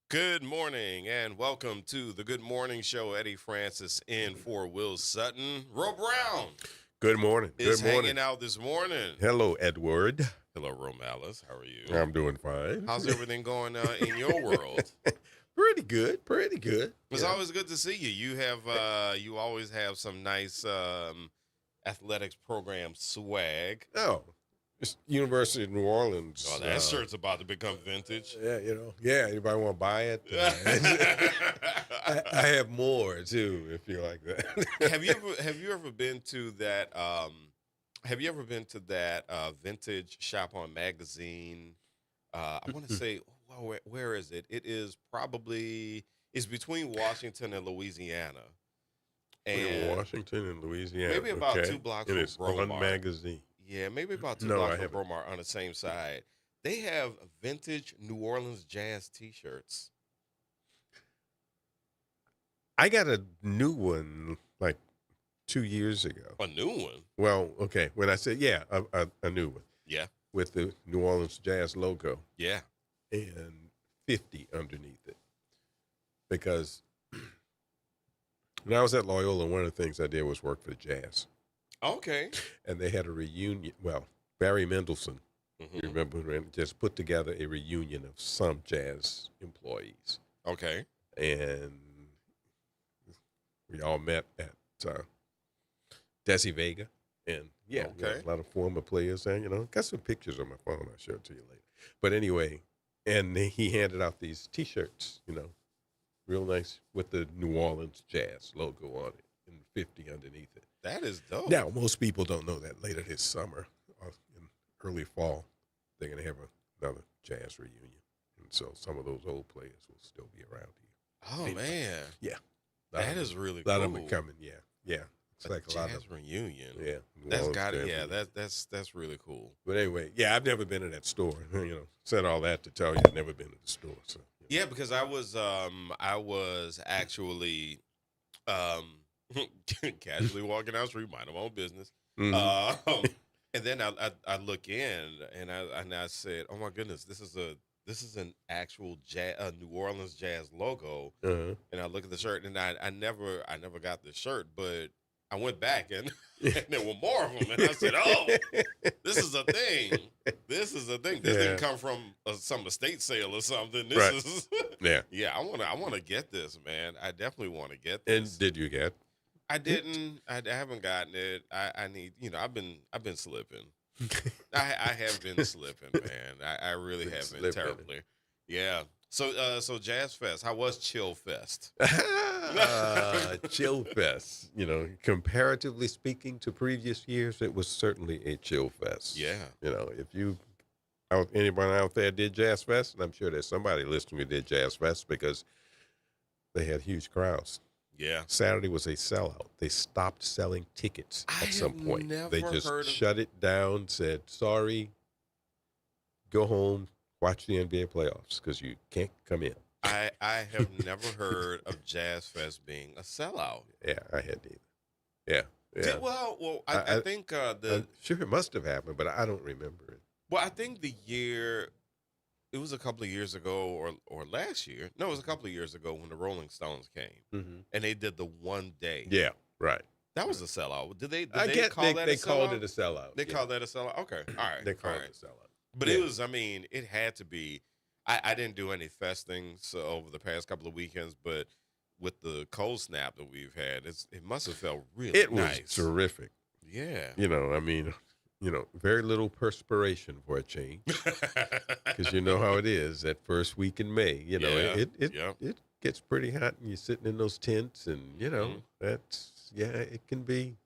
Good morning and welcome to the Good Morning Show. Eddie Francis in for Will Sutton. Ro Brown Good morning. is Good morning. hanging out this morning. Hello, Edward. Hello, Romalis. How are you? I'm doing fine. How's everything going in your world? Pretty good. Pretty good. It's always good to see you. You always have some nice athletics program swag. Oh, it's University of New Orleans. Oh, that shirt's about to become vintage. Yeah. Anybody want to buy it? I have more too, if you like that. Have you ever been to that? Have you ever been to that vintage shop on magazine? I want to say, well, where is it? It is probably it's between Washington and Louisiana, We're in and Washington and Louisiana. maybe about Okay. 2 blocks And from it's on Bromart. magazine. Yeah, maybe about two No, blocks I from haven't. Bromart on the same side. They have vintage New Orleans jazz T-shirts. I got a new one like 2 years ago. A new one. Well, okay. When I said, yeah, a new one Yeah, with the New Orleans Jazz logo yeah. and 50 underneath it. Because when I was at Loyola, one of the things I did was work for the Jazz. Okay. And they had a reunion. Well, Barry Mendelson, you Hmm. remember, just put together a reunion of some Jazz employees. Okay. And we all met at Desi Vega. And yeah, we had Okay. a lot of former players. And, got some pictures on my phone. I'll show it to you later. But anyway, and he handed out these T-shirts, real nice with the New Orleans Jazz logo on it and 50 underneath it. That is dope. Now, most people don't know that later this summer or in early fall, they're going to have another jazz reunion. And so some of those old players will still be around here. Oh Anyway, man, yeah. that is really A lot cool. of them are coming, yeah. Yeah. It's A like a lot jazz of reunion. yeah. New That's Orleans got it. jazz Yeah, reunion. that's really cool. But anyway, yeah, I've never been in that store. Said all that to tell you I've never been to the store. So, Yeah, because I was actually um casually walking down the street, minding my own business. Mhm. Um, and then I look in and I said, oh my goodness, this is an actual New Orleans Jazz logo. Uh-huh. And I look at the shirt, and I never got the shirt, but I went back and, and there were more of them, and I said, "Oh, this is a thing. This is a thing. This Yeah. didn't come from some estate sale or something. This Right. is, Yeah. yeah. I wanna get this, man. I definitely want to get And this. did you get I it? didn't. I haven't gotten it. I need. I've been slipping. I have been slipping, man. I really Been have been slipping. terribly. Yeah. So Jazz Fest. How was Chill Fest? Chill fest. Comparatively speaking to previous years, it was certainly a chill fest. Yeah. If anyone out there did Jazz Fest, and I'm sure there's somebody listening who did Jazz Fest because they had huge crowds. Yeah. Saturday was a sellout. They stopped selling tickets I at some have point. They never just heard of. shut it down, said, sorry, go home, watch the NBA playoffs because you can't come in. I have never heard of Jazz Fest being a sellout. Yeah, I had neither. Yeah, Did- yeah. well, I- I think the I'm sure it must have happened, but I don't remember it. well, I think the year it was a couple of years ago, or last year. No, it was a couple of years ago when the Rolling Stones came Mm-hmm. and they did the one day. Yeah, right. That was a sellout. Did they? Did I they get call that they a called sellout? it a sellout. They yeah. called that a sellout. Okay, all right, They all called right. it a sellout. But Yeah. it was. I mean, it had to be. I didn't do any festings over the past couple of weekends, but with the cold snap that we've had, it must have felt really It was nice. terrific. Yeah. I mean, very little perspiration for a change because you know how it is that first week in May. Yeah, It gets pretty hot and you're sitting in those tents and Mhm. it can be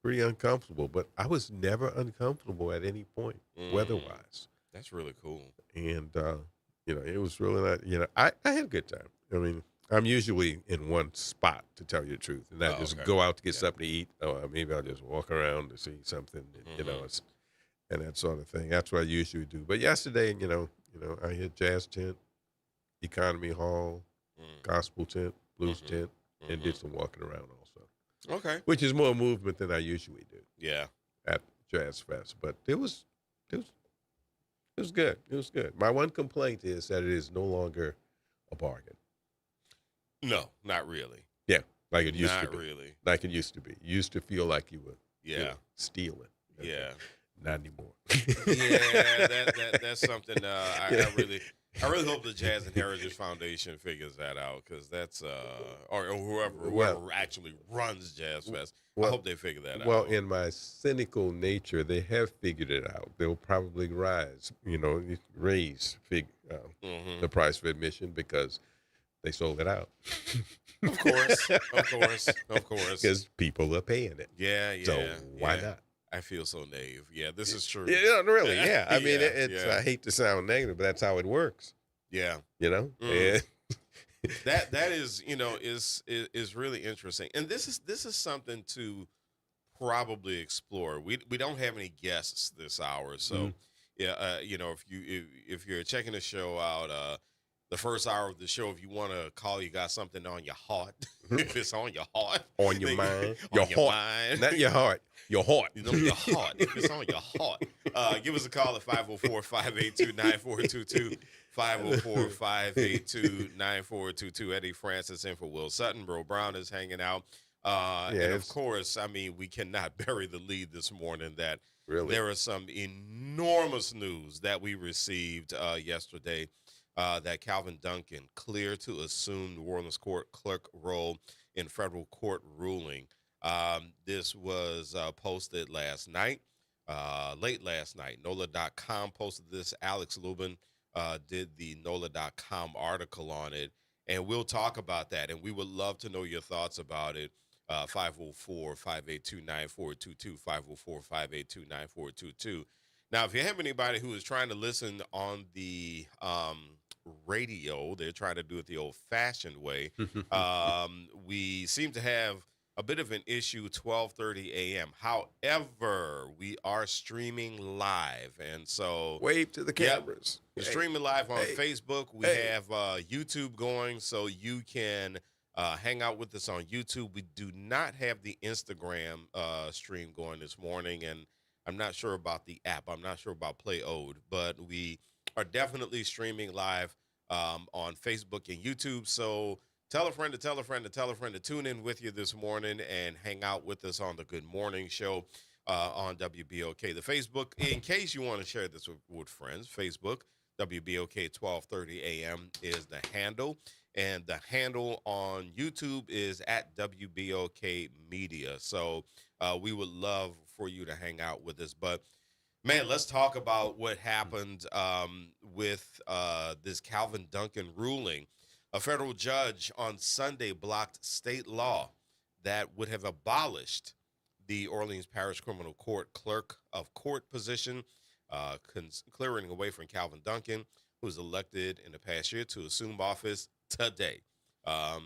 pretty uncomfortable. But I was never uncomfortable at any point weather-wise, That's really cool. and it was really not. I had a good time. I mean, I'm usually in one spot to tell you the truth, and I Oh, just okay. go out to get Yeah. something to eat, or maybe I'll just walk around to see something, and, Mhm. and that sort of thing. That's what I usually do. But yesterday, I hit jazz tent, economy hall, Mm, gospel tent, blues Mhm. tent, and did mhm. some walking around also, Okay. which is more movement than I usually do Yeah. at Jazz Fest. But it was good. It was good. My one complaint is that it is no longer a bargain. No, not really. Yeah, like it used to Not be. really. Like it used to be. You used to feel like you were Yeah. stealing. Yeah. Not anymore. Yeah, that's something Yeah. I really hope the Jazz and Heritage Foundation figures that out, because that's or whoever Well, actually runs Jazz Fest. I well, hope they figure that well, out. in my cynical nature, they have figured it out. They'll probably raise the price of admission because they sold it out. Of course, of course, of course. Because people are paying it. Yeah, yeah. So why yeah. not? I feel so naive. Yeah, this is true. Yeah, really. Yeah. I mean, yeah. I hate to sound negative, but that's how it works. Yeah. Mm. And that is, is really interesting. And this is something to probably explore. We don't have any guests this hour, so yeah, if you're checking the show out, the first hour of the show, if you want to call, you got something on your heart. If it's on your heart, on your mind, your heart, mind. not your heart, your heart. Your heart. If it's on your heart, give us a call at 504-582-9422. 504-582-9422. Eddie Francis in for Will Sutton. Bro Brown is hanging out. And of course, I mean, we cannot bury the lead this morning that there is some enormous news that we received yesterday that Calvin Duncan cleared to assume New Orleans court clerk role in federal court ruling. This was posted last night, late last night. NOLA.com posted this. Alex Lubin did the NOLA.com article on it, and we'll talk about that, and we would love to know your thoughts about it. 504-582-9422, 504-582-9422. Now, if you have anybody who is trying to listen on the radio, they're trying to do it the old-fashioned way. We seem to have a bit of an issue 12:30 a.m. However, we are streaming live, and so wave to the cameras. We're streaming live on Facebook. We have YouTube going, so you can hang out with us on YouTube. We do not have the Instagram stream going this morning, and I'm not sure about the app. I'm not sure about Play Ode, but we are definitely streaming live on Facebook and YouTube. So tell a friend to tell a friend to tell a friend to tune in with you this morning and hang out with us on the Good Morning Show on WBOK. The Facebook, in case you want to share this with friends, Facebook, WBOK 12:30 a.m. is the handle. And the handle on YouTube is at WBOK Media. So we would love for you to hang out with us. But, man, let's talk about what happened with this Calvin Duncan ruling. A federal judge on Sunday blocked state law that would have abolished the Orleans Parish Criminal Court clerk of court position, clearing away from Calvin Duncan, who was elected in the past year to assume office today.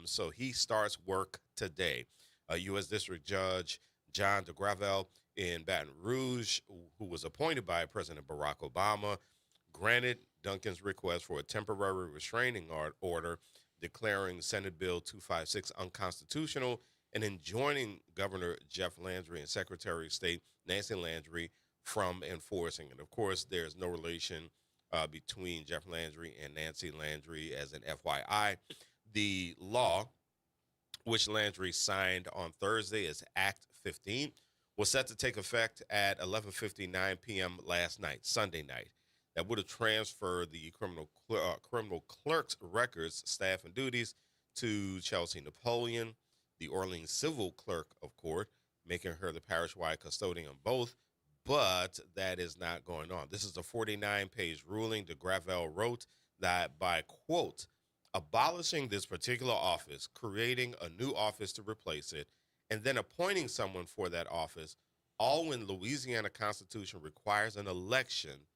So he starts work today. U.S. District Judge John DeGravel in Baton Rouge, who was appointed by President Barack Obama, granted Duncan's request for a temporary restraining order declaring Senate Bill 256 unconstitutional and enjoining Governor Jeff Landry and Secretary of State Nancy Landry from enforcing it. Of course, there's no relation between Jeff Landry and Nancy Landry. As an FYI, the law, which Landry signed on Thursday as Act 15, was set to take effect at 11:59 p.m. last night, Sunday night. That would have transferred the criminal clerk's records, staff, and duties to Chelsea Napoleon, the Orleans civil clerk of court, making her the parish-wide custodian on both. But that is not going on. This is a 49-page ruling. DeGravel wrote that by, quote, abolishing this particular office, creating a new office to replace it, and then appointing someone for that office, all when Louisiana Constitution requires an election,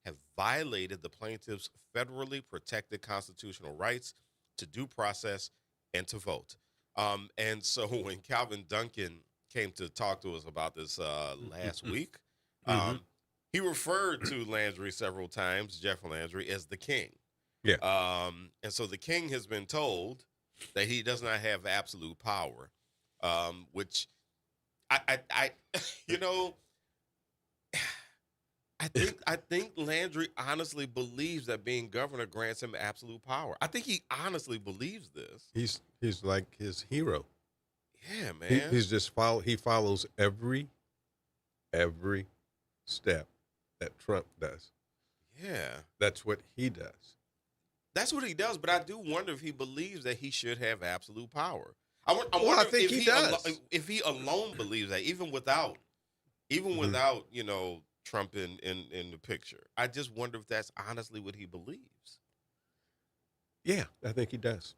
have violated the plaintiff's federally protected constitutional rights to due process and to vote. And so when Calvin Duncan came to talk to us about this last week, he referred to Landry several times, Jeff Landry, as the king. Yeah. And so the king has been told that he does not have absolute power, which I I think Landry honestly believes that being governor grants him absolute power. I think he honestly believes this. He's like his hero. Yeah, man. He's just he follows every step that Trump does. Yeah. That's what he does. That's what he does, but I do wonder if he believes that he should have absolute power. I Well, wonder I think if he does. if he alone believes that, even Mhm. without Trump in the picture. I just wonder if that's honestly what he believes. Yeah, I think he does.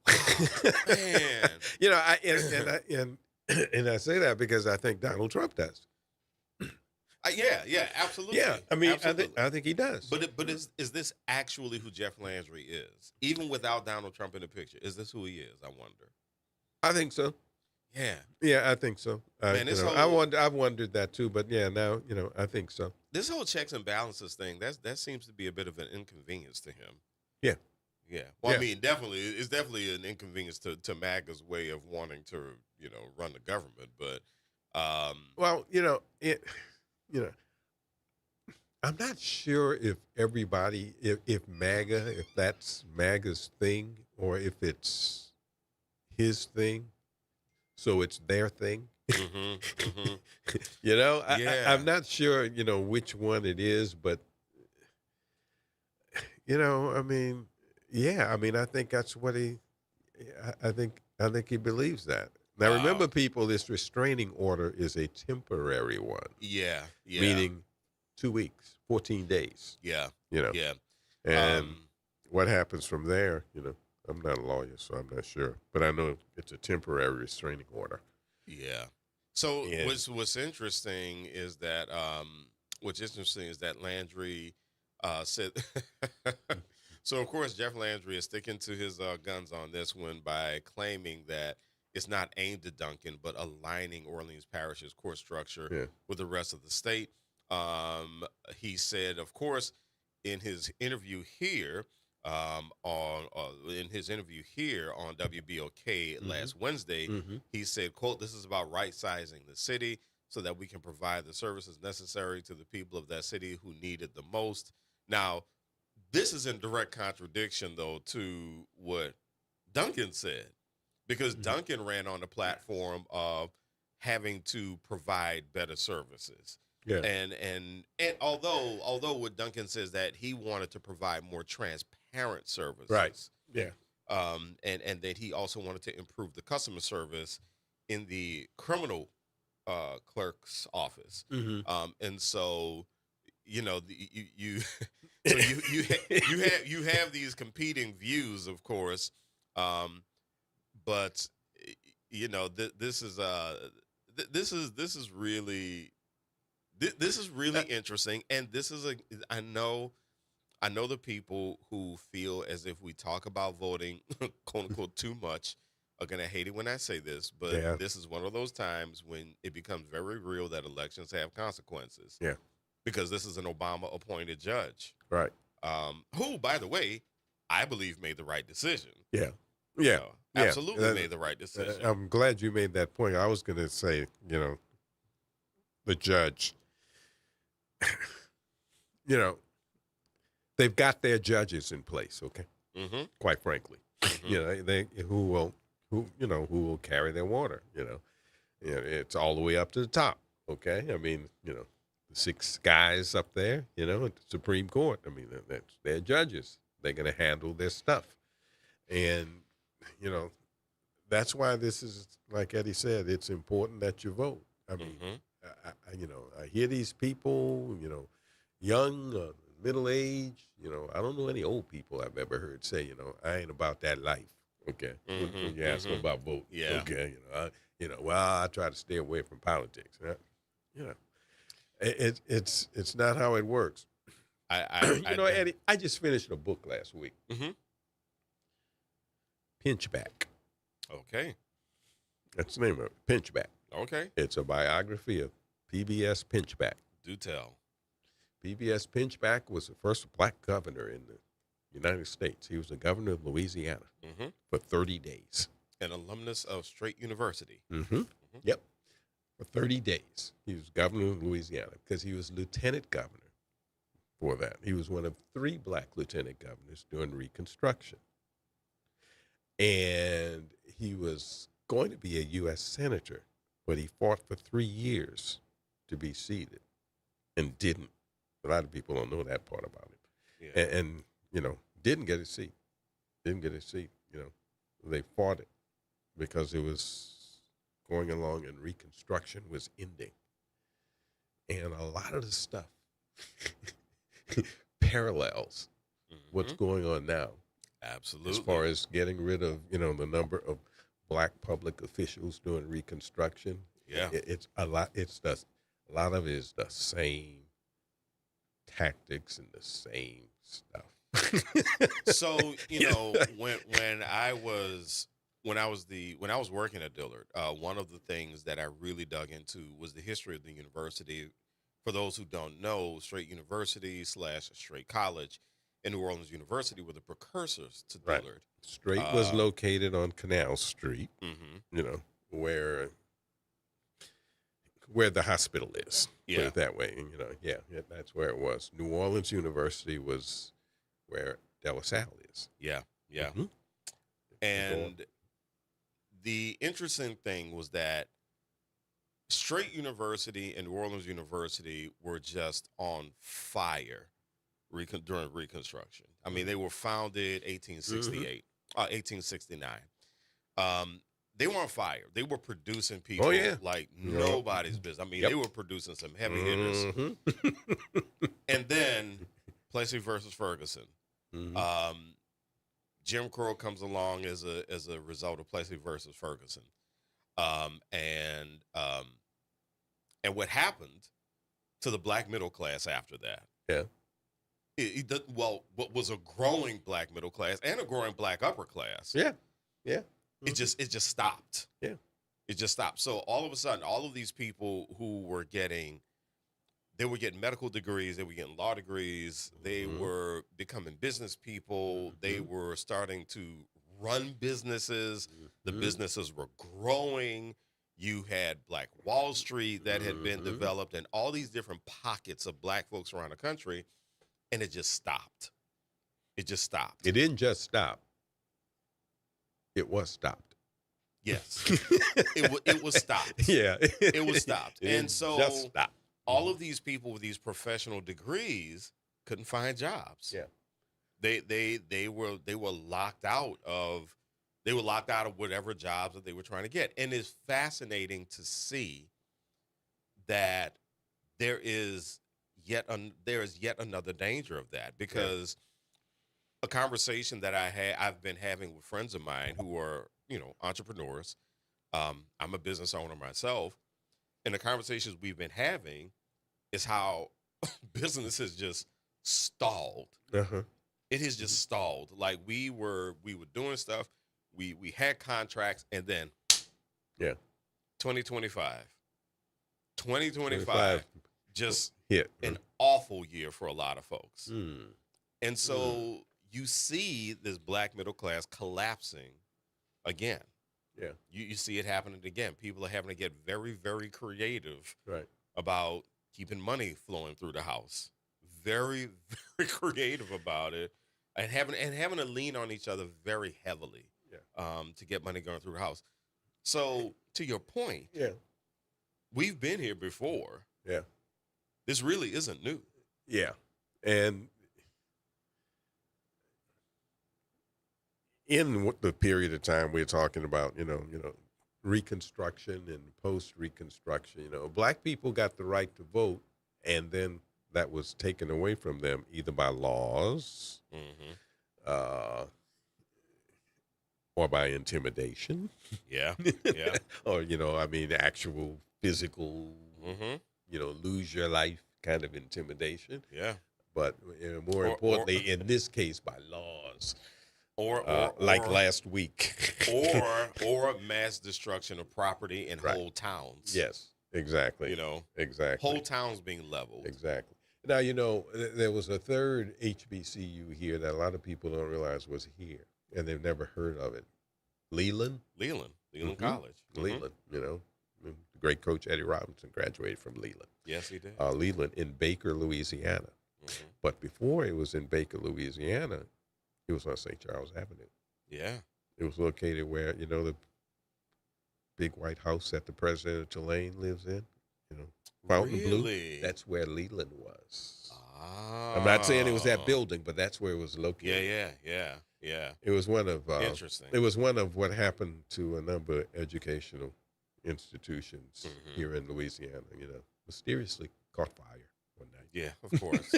Man, You know, and I say that because I think Donald Trump does. yeah, absolutely, Yeah, I mean, absolutely. I think he does. But is this actually who Jeff Landry is, even without Donald Trump in the picture? Is this who he is? I wonder. I think so. Yeah, Yeah, I think so. man, I've wondered that too, but yeah, now I think so. this whole checks and balances thing that seems to be a bit of an inconvenience to him. Yeah, Yeah. Well, I yeah. mean, it's definitely an inconvenience to MAGA's way of wanting to, run the government. But, Well, you know, I'm not sure if everybody, if MAGA, if that's MAGA's thing, or if it's his thing, so it's their thing. hmm hmm I'm yeah, not sure, which one it is, but I mean, yeah, I mean, I think that's what I think he believes that. Now, wow, remember, people, this restraining order is a temporary one, yeah, yeah, meaning 2 weeks, 14 days. yeah, You know, yeah. and Um, what happens from there? I'm not a lawyer, so I'm not sure, but I know it's a temporary restraining order. yeah. So And what's interesting is that Landry said. So of course Jeff Landry is sticking to his guns on this one by claiming that it's not aimed at Duncan, but aligning Orleans Parish's court structure yeah, with the rest of the state. He said, of course, in his interview here on WBOK hmm last Wednesday, hmm he said, "quote This is about right sizing the city so that we can provide the services necessary to the people of that city who need it the most." Now, this is in direct contradiction, though, to what Duncan said, because hmm Duncan ran on the platform of having to provide better services. yeah, And although what Duncan says that he wanted to provide more transparent right, services, yeah, and that he also wanted to improve the customer service in the criminal clerk's office, hmm and so you so you have these competing views, of course, um, but this is this is really this is really Uh, interesting, and this is a I know the people who feel as if we talk about voting, quote unquote, too much are going to hate it when I say this, but yeah, this is one of those times when it becomes very real that elections have consequences yeah, because this is an Obama appointed judge, right, who, by the way, I believe made the right decision. yeah, yeah, yeah. Absolutely made the right decision. I'm glad you made that point. I was going to say, the judge, you know, they've got their judges in place. Okay, Mm-hmm. quite frankly, Mm-hmm. they who will carry their water. It's all the way up to the top. Okay, I mean, the 6 guys up there, at the Supreme Court. I mean, that's their judges. They're going to handle their stuff, and you know that's why this is, like Eddie said, it's important that you vote. I mean, Mm-hmm. I hear these people, young, middle age. I don't know any old people I've ever heard say, I ain't about that life. Okay, when you Mm-hmm. ask them Mm-hmm. about voting, Yeah. okay, well, I try to stay away from politics. You know, it's not how it works. I Eddie, I just finished a book last week, mm-hmm. Pinchback. Okay. That's the name of it, Pinchback. Okay. It's a biography of PBS Pinchback. Do tell. PBS Pinchback was the first black governor in the United States. He was the governor of Louisiana Mm-hmm. for 30 days. An alumnus of Straight University. Mm-hmm. Yep. For 30 days. He was governor of Louisiana because he was lieutenant governor for that. He was one of 3 black lieutenant governors during Reconstruction. And he was going to be a U.S. senator, but he fought for 3 years to be seated and didn't. A lot of people don't know that part about him. Yeah. And didn't get a seat. Didn't get a seat, They fought it because it was going along and Reconstruction was ending. And a lot of the stuff parallels what's going on now. Absolutely. As far as getting rid of, the number of black public officials during Reconstruction. Yeah. It's a lot. A lot of it is the same tactics and the same stuff. So, when I was working at Dillard, one of the things that I really dug into was the history of the university. For those who don't know, Straight University / Straight College and New Orleans University were the precursors to Right. Dillard. Straight was located on Canal Street, Mm-hmm. where the hospital is. Put Yeah. it that way. And, that's where it was. New Orleans University was where De La Salle is. Yeah. Yeah. Mhm. And the interesting thing was that Straight University and New Orleans University were just on fire during Reconstruction. I mean, they were founded 1869. They were on fire. They were producing people like nobody's business. I mean, they were producing some heavy hitters. And then Plessy versus Ferguson. Jim Crow comes along as a result of Plessy versus Ferguson. And what happened to the black middle class after that? Yeah. What was a growing black middle class and a growing black upper class? Yeah. Yeah. It just stopped. Yeah. It just stopped. So all of a sudden, all of these people who were getting medical degrees, they were getting law degrees, they were becoming business people, they were starting to run businesses, the businesses were growing. You had Black Wall Street that had been developed and all these different pockets of black folks around the country, and it just stopped. It just stopped. It didn't just stop. It was stopped. Yes. It was stopped. Yeah. It was stopped. And so just stopped. all of these people with these professional degrees couldn't find jobs. Yeah. They were locked out of whatever jobs that they were trying to get. And it's fascinating to see that there is yet another danger of that, because a conversation that I've been having with friends of mine who are, entrepreneurs. I'm a business owner myself. And the conversations we've been having is how business has just stalled. Uh-huh. It has just stalled. Like we were doing stuff. We had contracts, and then 2025 just hit an awful year for a lot of folks. Mm. And so you see this black middle class collapsing again. Yeah. You see it happening again. People are having to get very, very creative Right. about keeping money flowing through the house. Very, very creative about it. And having to lean on each other very heavily to get money going through the house. So to your point, we've been here before. Yeah. This really isn't new. Yeah. And in the period of time we're talking about, Reconstruction and post-Reconstruction, black people got the right to vote, and then that was taken away from them either by laws or by intimidation. Yeah. Or, actual physical, lose your life kind of intimidation. Yeah. But more importantly, in this case, by laws. Or last week. or mass destruction of property in whole towns. Yes, exactly. Exactly. Whole towns being leveled. Exactly. Now, there was a third HBCU here that a lot of people don't realize was here, and they've never heard of it. Leland College. Leland, the great coach Eddie Robinson graduated from Leland. Yes, he did. Leland in Baker, Louisiana. But before it was in Baker, Louisiana, it was on St. Charles Avenue. Yeah. It was located where, the big white house that the president of Tulane lives in, Fountain Blue. Really? That's where Leland was. Oh. I'm not saying it was that building, but that's where it was located. Yeah. It was one of Interesting. It was one of what happened to a number of educational institutions here in Louisiana. Mysteriously caught fire one night. Yeah, of course.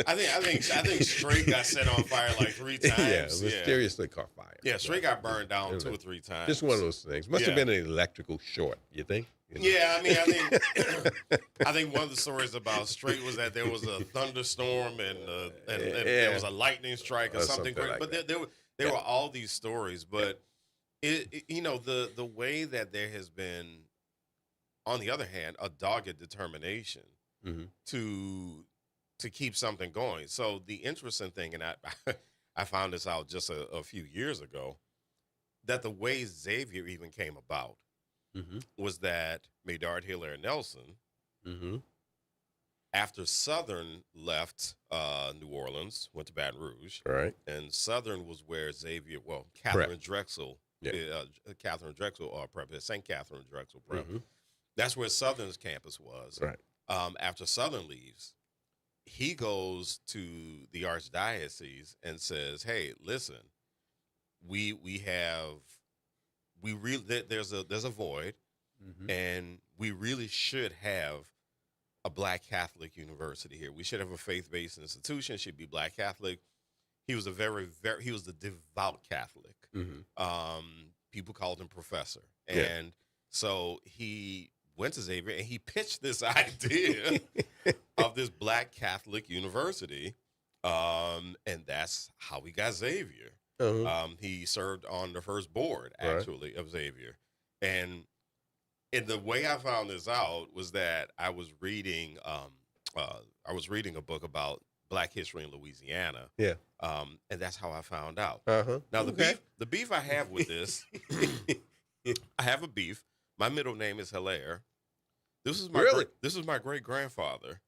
I think Strait got set on fire like 3 times. Yeah, mysteriously caught fire. Yeah, Strait got burned down 2 or 3 times. Just one of those things. Must have been an electrical short. You think? Yeah, I think one of the stories about Strait was that there was a thunderstorm and there was a lightning strike or something. Like but that. there were all these stories. But the way that there has been, on the other hand, a dogged determination to keep something going. So the interesting thing, and I found this out just a few years ago, that the way Xavier even came about was that Medard Hilaire Nelson, after Southern left New Orleans, went to Baton Rouge, right, and Southern was where Xavier, Catherine Drexel, Catherine Drexel Prep, St. Catherine Drexel Prep. That's where Southern's campus was. Right. After Southern leaves, he goes to the archdiocese and says, "Hey, listen, there's a void, and we really should have a Black Catholic university here. We should have a faith-based institution. It should be Black Catholic." He was he was a devout Catholic. People called him Professor, and so he went to Xavier and he pitched this idea of this Black Catholic university, and that's how we got Xavier. He served on the first board, actually, of Xavier. And the way I found this out was that I was reading a book about Black history in Louisiana. Yeah. And that's how I found out. Now, the beef I have with this, I have a beef. My middle name is Hilaire. This is my great grandfather.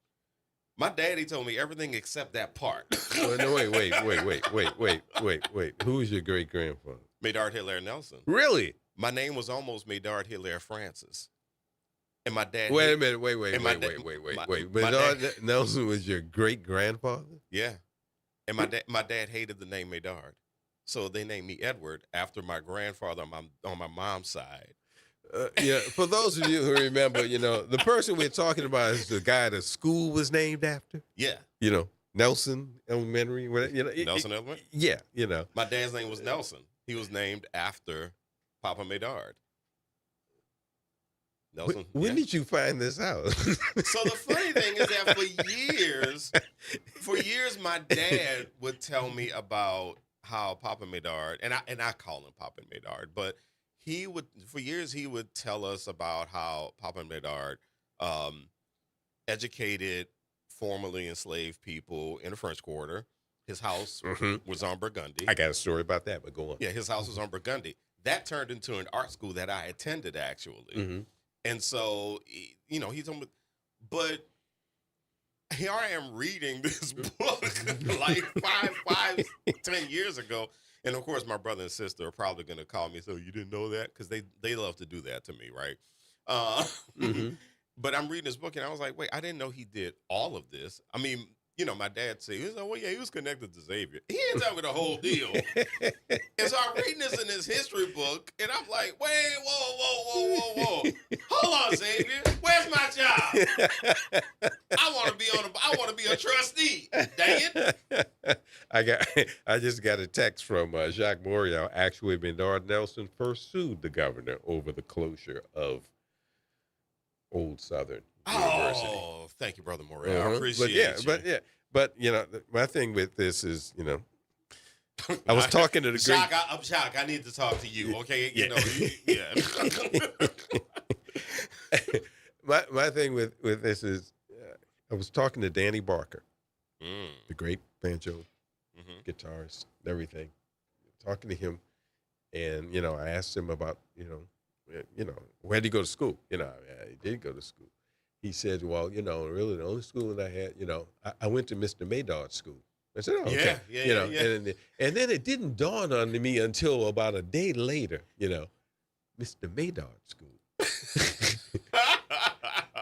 My daddy told me everything except that part. No, wait. Who is your great grandfather? Medard Hilaire Nelson. Really? My name was almost Medard Hilaire Francis. And my dad. Wait a minute. Wait. Medard Nelson was your great grandfather? Yeah. And my dad hated the name Medard. So they named me Edward after my grandfather on my mom's side. For those of you who remember, the person we're talking about is the guy the school was named after. Yeah. Nelson Elementary. Nelson Elementary? Yeah, My dad's name was Nelson. He was named after Papa Medard. Nelson. When did you find this out? So the funny thing is that for years, my dad would tell me about how Papa Medard, and I call him Papa Medard, but for years he would tell us about how Papa Medard educated formerly enslaved people in the French Quarter. His house was on Burgundy. I got a story about that, but go on. Yeah, his house was on Burgundy. That turned into an art school that I attended, actually. And so, he told me, but here I am reading this book like 10 years ago. And of course, my brother and sister are probably going to call me, "So you didn't know that?" Because they love to do that to me, right? But I'm reading this book, and I was like, wait, I didn't know he did all of this. I mean, my dad said, he was connected to Xavier. He didn't tell me the whole deal. And so I'm reading this in his history book, and I'm like, wait, whoa. Hold on, Xavier. Where's my job? I want to be a trustee. Dang it. I just got a text from Jacques Morial. Actually, Medard Nelson first sued the governor over the closure of Old Southern University. Oh, thank you, Brother Morial. I appreciate you. But my thing with this is, I was talking to the I'm shocked. I need to talk to you. Okay, my thing with this is, I was talking to Danny Barker, the great banjo guitarist, and everything. Talking to him, and I asked him about where did he go to school? He did go to school, he said, well, really the only school that I had, I went to Mr. Maydard's school. I said, oh, okay. Yeah, yeah, yeah, yeah. And then it didn't dawn on me until about a day later, Mr. Maydard school.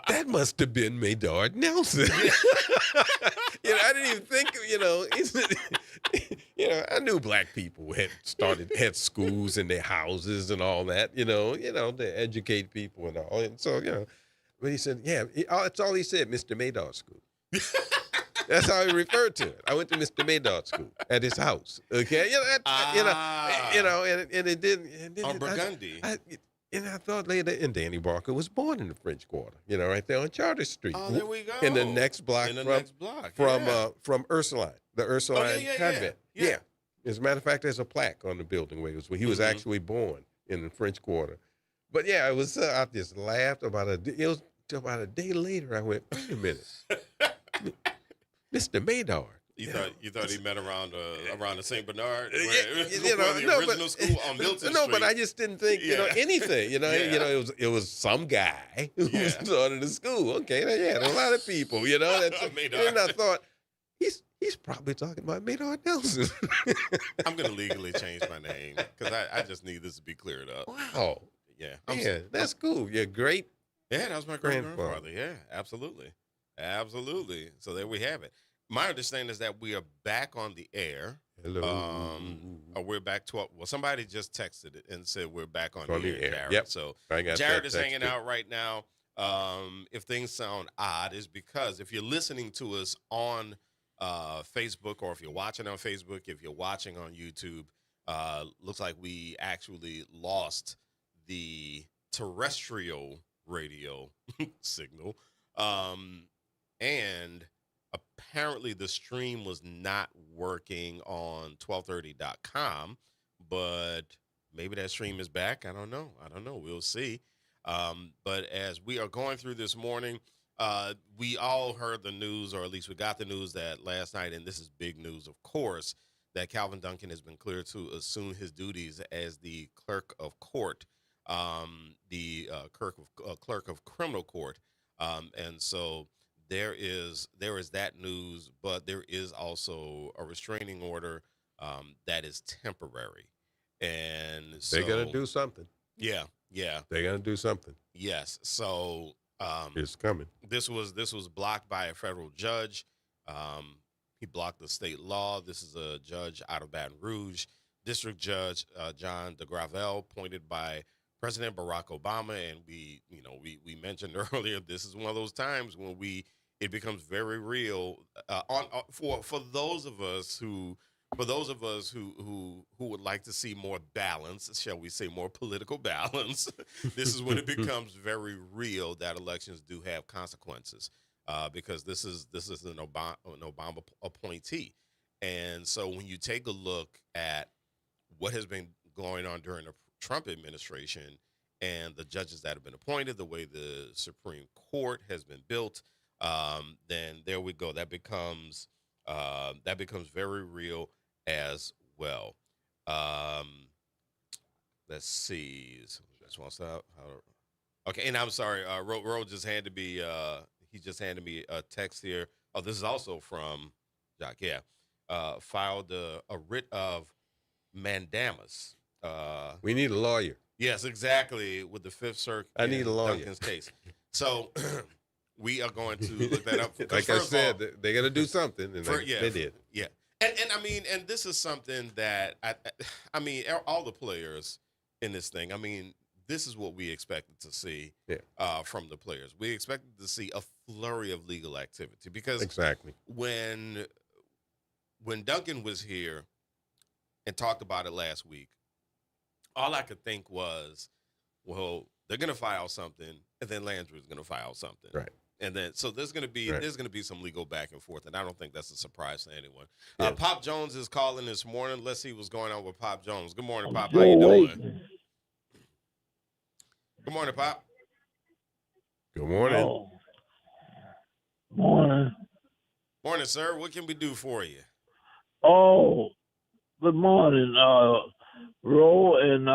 That must have been Maydard Nelson. I didn't even think, I knew black people had schools in their houses and all that, to educate people and all. And so, but he said, yeah, that's all he said, Mr. Maydard school. That's how he referred to it. I went to Mr. Maydard school at his house. Okay, and it didn't. And then On Burgundy. And I thought later, and Danny Barker was born in the French Quarter, right there on Charter Street. Oh, there we go. In the next block from Ursuline, the Ursuline convent. Yeah. As a matter of fact, there's a plaque on the building where he was actually born in the French Quarter. But yeah, it was. I just laughed about it. It was about a day later. I went, wait a minute, Mr. Maydard. You thought he met around the St. Bernard, the original school on Milton Street. No, but I just didn't think anything. It was some guy who was starting the school. Okay, there a lot of people. And I thought he's probably talking about Maydard Nelson. I'm gonna legally change my name because I just need this to be cleared up. Wow. Yeah. That's cool. You're great. Yeah, that was my great grandfather. Yeah, absolutely. So there we have it. My understanding is that we are back on the air. Hello. We're back to somebody just texted it and said we're back on the air. Jared. Yep. So I got Jared is hanging out right now. If things sound odd, is because if you're listening to us on Facebook, or if you're watching on Facebook, if you're watching on YouTube, looks like we actually lost the terrestrial radio signal, and apparently the stream was not working on 1230.com, but maybe that stream is back. I don't know. We'll see. But as we are going through this morning, we all heard the news, or at least we got the news that last night, and this is big news, of course, that Calvin Duncan has been cleared to assume his duties as the clerk of court, clerk of criminal court. And so there is that news, but there is also a restraining order that is temporary, and so they're gonna do something. Yeah, they're gonna do something. Yes, so it's coming. This was blocked by a federal judge. He blocked the state law. This is a judge out of Baton Rouge, District Judge John DeGravel, appointed by President Barack Obama. And we mentioned earlier, this is one of those times when it becomes very real for those of us who would like to see more balance, shall we say, more political balance. This is when it becomes very real that elections do have consequences, because this is an Obama appointee. And so when you take a look at what has been going on during the Trump administration and the judges that have been appointed, the way the Supreme Court has been built, then there we go. That becomes very real as well. Let's see. Just wants to, okay, and I'm sorry. Ro just handed me. He just handed me a text here. Oh, this is also from Jock. Yeah, filed a writ of mandamus. We need a lawyer. Yes, exactly. With the Fifth Circuit, I need a lawyer. Duncan's case. So we are going to look that up. Like I said, they're going to do something, and they did. Yeah, and I mean, and this is something that I mean, all the players in this thing. I mean, this is what we expected to see from the players. We expected to see a flurry of legal activity, because exactly when Duncan was here and talked about it last week, all I could think was, well, they're going to file something, and then Landry is going to file something, right? And then so there's going to be some legal back and forth, and I don't think that's a surprise to anyone. Pop Jones is calling this morning. Let's see what's going on with Pop Jones. Good morning, Pop. How you doing? Good morning, Pop. Good morning. Oh. Morning. Morning, sir. What can we do for you? Oh, good morning, Ro and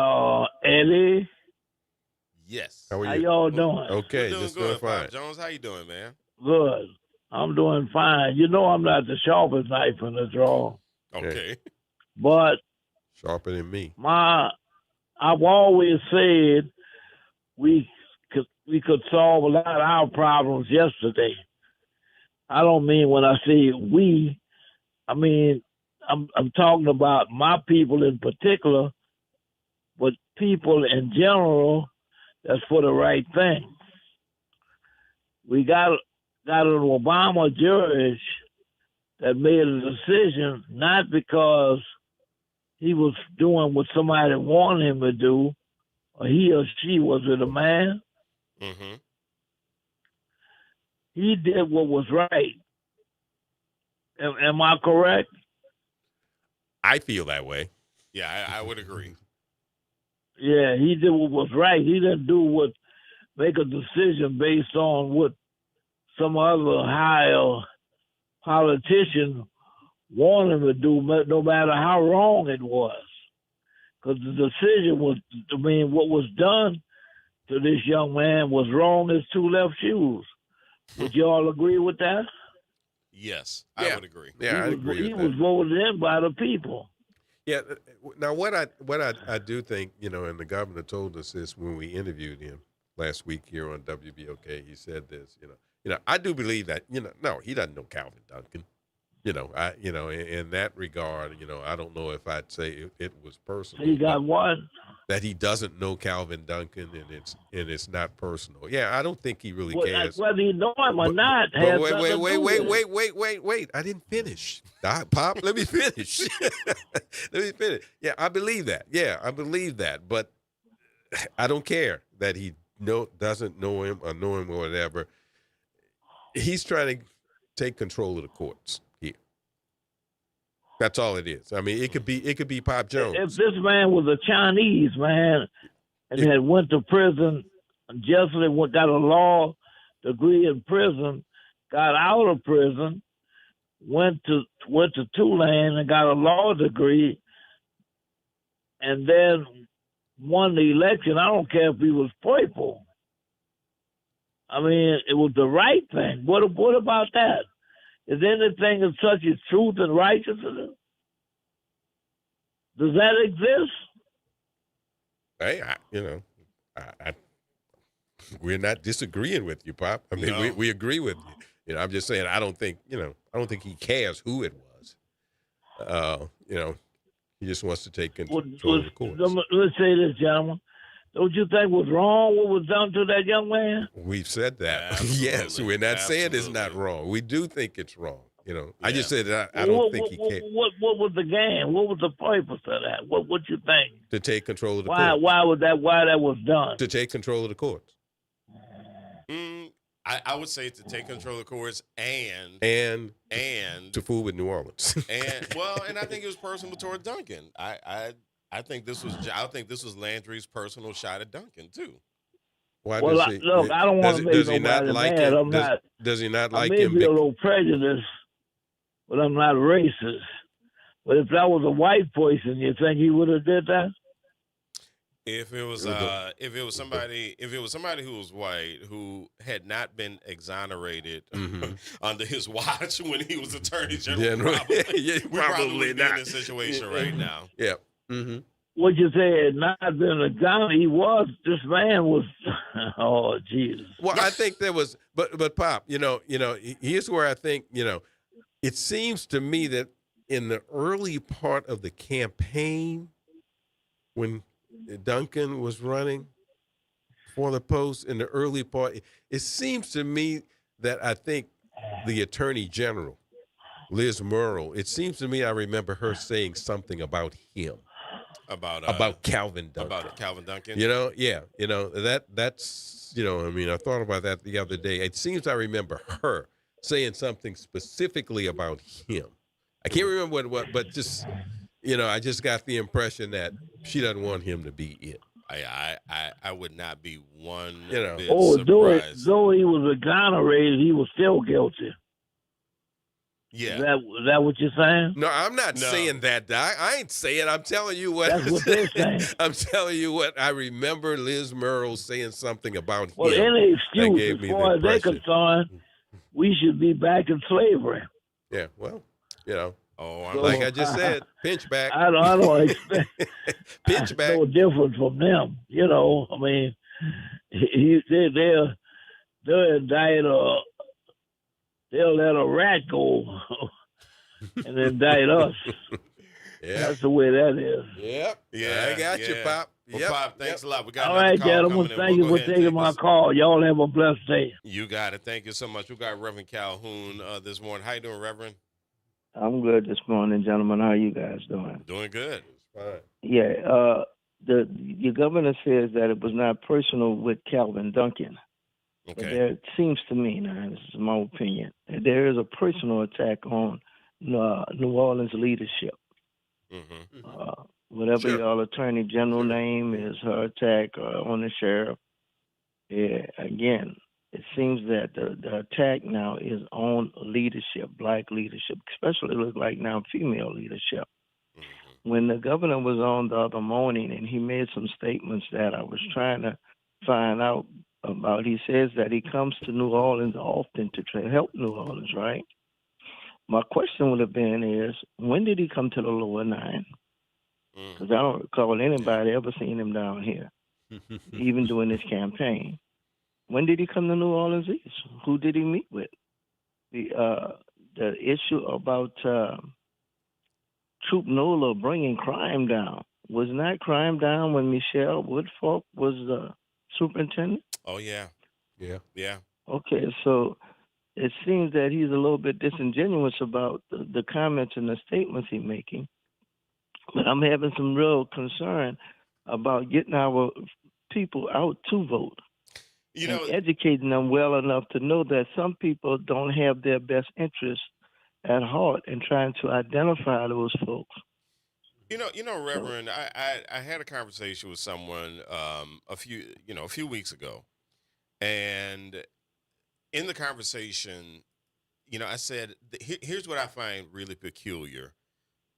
Eddie. Yes. How are How you? y'all doing? Okay, We're doing just good, doing fine. Pop Jones. How you doing, man? Good. I'm doing fine. You know I'm not the sharpest knife in the drawer, Okay. but Sharper than me. I've always said we could solve a lot of our problems yesterday. I don't mean when I say we, I mean I'm talking about my people in particular, but people in general that's for the right thing. We got an Obama judge that made a decision not because he was doing what somebody wanted him to do, or he or she was it a man. Mm-hmm. He did what was right. Am I correct? I feel that way. Yeah, I would agree. Yeah, he did what was right. He didn't make a decision based on what some other higher politician wanted him to do, no matter how wrong it was. Because the decision was, what was done to this young man was wrong as two left shoes. Would you all agree with that? Yes, Yeah. I would agree. Yeah, I agree He with was that. voted in by the people. Yeah. Now, what I do think, and the governor told us this when we interviewed him last week here on WBOK. He said this, I do believe that, no, he doesn't know Calvin Duncan. In that regard, I don't know if I'd say it was personal. He got one. That he doesn't know Calvin Duncan, and it's not personal. Yeah, I don't think he really cares. Whether you know him or not, but wait. I didn't finish. Pop, let me finish. Let me finish. Yeah, I believe that. Yeah, I believe that. But I don't care that he doesn't know him or know him or whatever. He's trying to take control of the courts here. That's all it is. I mean, it could be Pop Jones. If this man was a Chinese man and had went to prison, just got a law degree in prison, got out of prison, went to Tulane and got a law degree, and then won the election. I don't care if he was purple. I mean, it was the right thing. What about that? Is anything of such as truth and righteousness? Does that exist? Hey, we're not disagreeing with you, Pop. I mean, No. we agree with you. I'm just saying I don't think he cares who it was. He just wants to take control of the courts. Let's say this, gentlemen. Don't you think was wrong what was done to that young man? We've said that. Absolutely. Yes, we're not saying it's not Absolutely. wrong. We do think it's wrong. I Yeah. just said I don't think he cares What was the game? What was the purpose of that? What you think? to take control of the Why courts. why that was done? To take control of the courts I would say to take control of the courts and to fool with New Orleans. and I think it was personal toward Duncan. I think this was Landry's personal shot at Duncan too. Why Well, does he, look, I don't want to make does he not nobody like mad. him? Does he not like I may him? be a little prejudiced, but I'm not racist. But if that was a white person, you think he would have did that? If it was somebody who was white who had not been exonerated under his watch when he was Attorney General, Probably probably not be in a situation right now. Yeah. Mm-hmm. What you say had not been exonerated, he was. This man was. Oh Jesus! Well, I think there was, but Pop, here's where I think, it seems to me that in the early part of the campaign, when Duncan was running for the post in the early part, it seems to me that I think the Attorney General, Liz Murrow, it seems to me I remember her saying something about him. About Calvin Duncan. About Calvin Duncan. That's I thought about that the other day. It seems I remember her saying something specifically about him. I can't remember what, but just I just got the impression that she doesn't want him to be it. I would not be one bit though surprised. he was exonerated, he was still guilty. Yeah. Is that what you're saying? No, I'm not No. saying that, Doc. I ain't saying. I'm telling you what. That's what they're saying. I'm telling you what I remember. Liz Murrow saying something about Well, him any that excuse, gave as me the far as they're impression. concerned, we should be back in slavery. Yeah, well, you know, Oh, I'm So, like I just said, pinch back. I don't expect pinch back. no different from them. You know, I mean, they'll indict they'll let a rat go and indict us. Yeah. That's the way that is. Yep. Yeah, I got you, yeah. Pop. Well, Yep. Pop, thanks a lot. We got All another right, call gentlemen. coming in. Thank We'll you go for ahead and taking take my this. call. Y'all have a blessed day. You got it. Thank you so much. We got Reverend Calhoun this morning. How you doing, Reverend? I'm good this morning, gentlemen. How you guys doing? Doing good. Fine. Yeah, your governor says that it was not personal with Calvin Duncan. But Okay. there it seems to me, now this is my opinion, that there is a personal attack on New Orleans leadership. Mm-hmm. Whatever Sure. y'all attorney general name is, her attack on the sheriff. Yeah, again, it seems that the attack now is on leadership, black leadership, especially look like now female leadership. Mm-hmm. When the governor was on the other morning and he made some statements that I was trying to find out about, he says that he comes to New Orleans often to try to help New Orleans, right? My question would have been is, when did he come to the lower nine? Because I don't recall anybody ever seeing him down here, even during this campaign. When did he come to New Orleans East? Who did he meet with? The issue about Troop NOLA bringing crime down. Was not crime down when Michelle Woodfolk was the superintendent? Oh, yeah. Yeah. Yeah. Okay, so it seems that he's a little bit disingenuous about the comments and the statements he's making. But I'm having some real concern about getting our people out to vote. You And know, educating them well enough to know that some people don't have their best interests at heart and trying to identify those folks. Reverend, I had a conversation with someone a few weeks ago, and in the conversation, I said, here's what I find really peculiar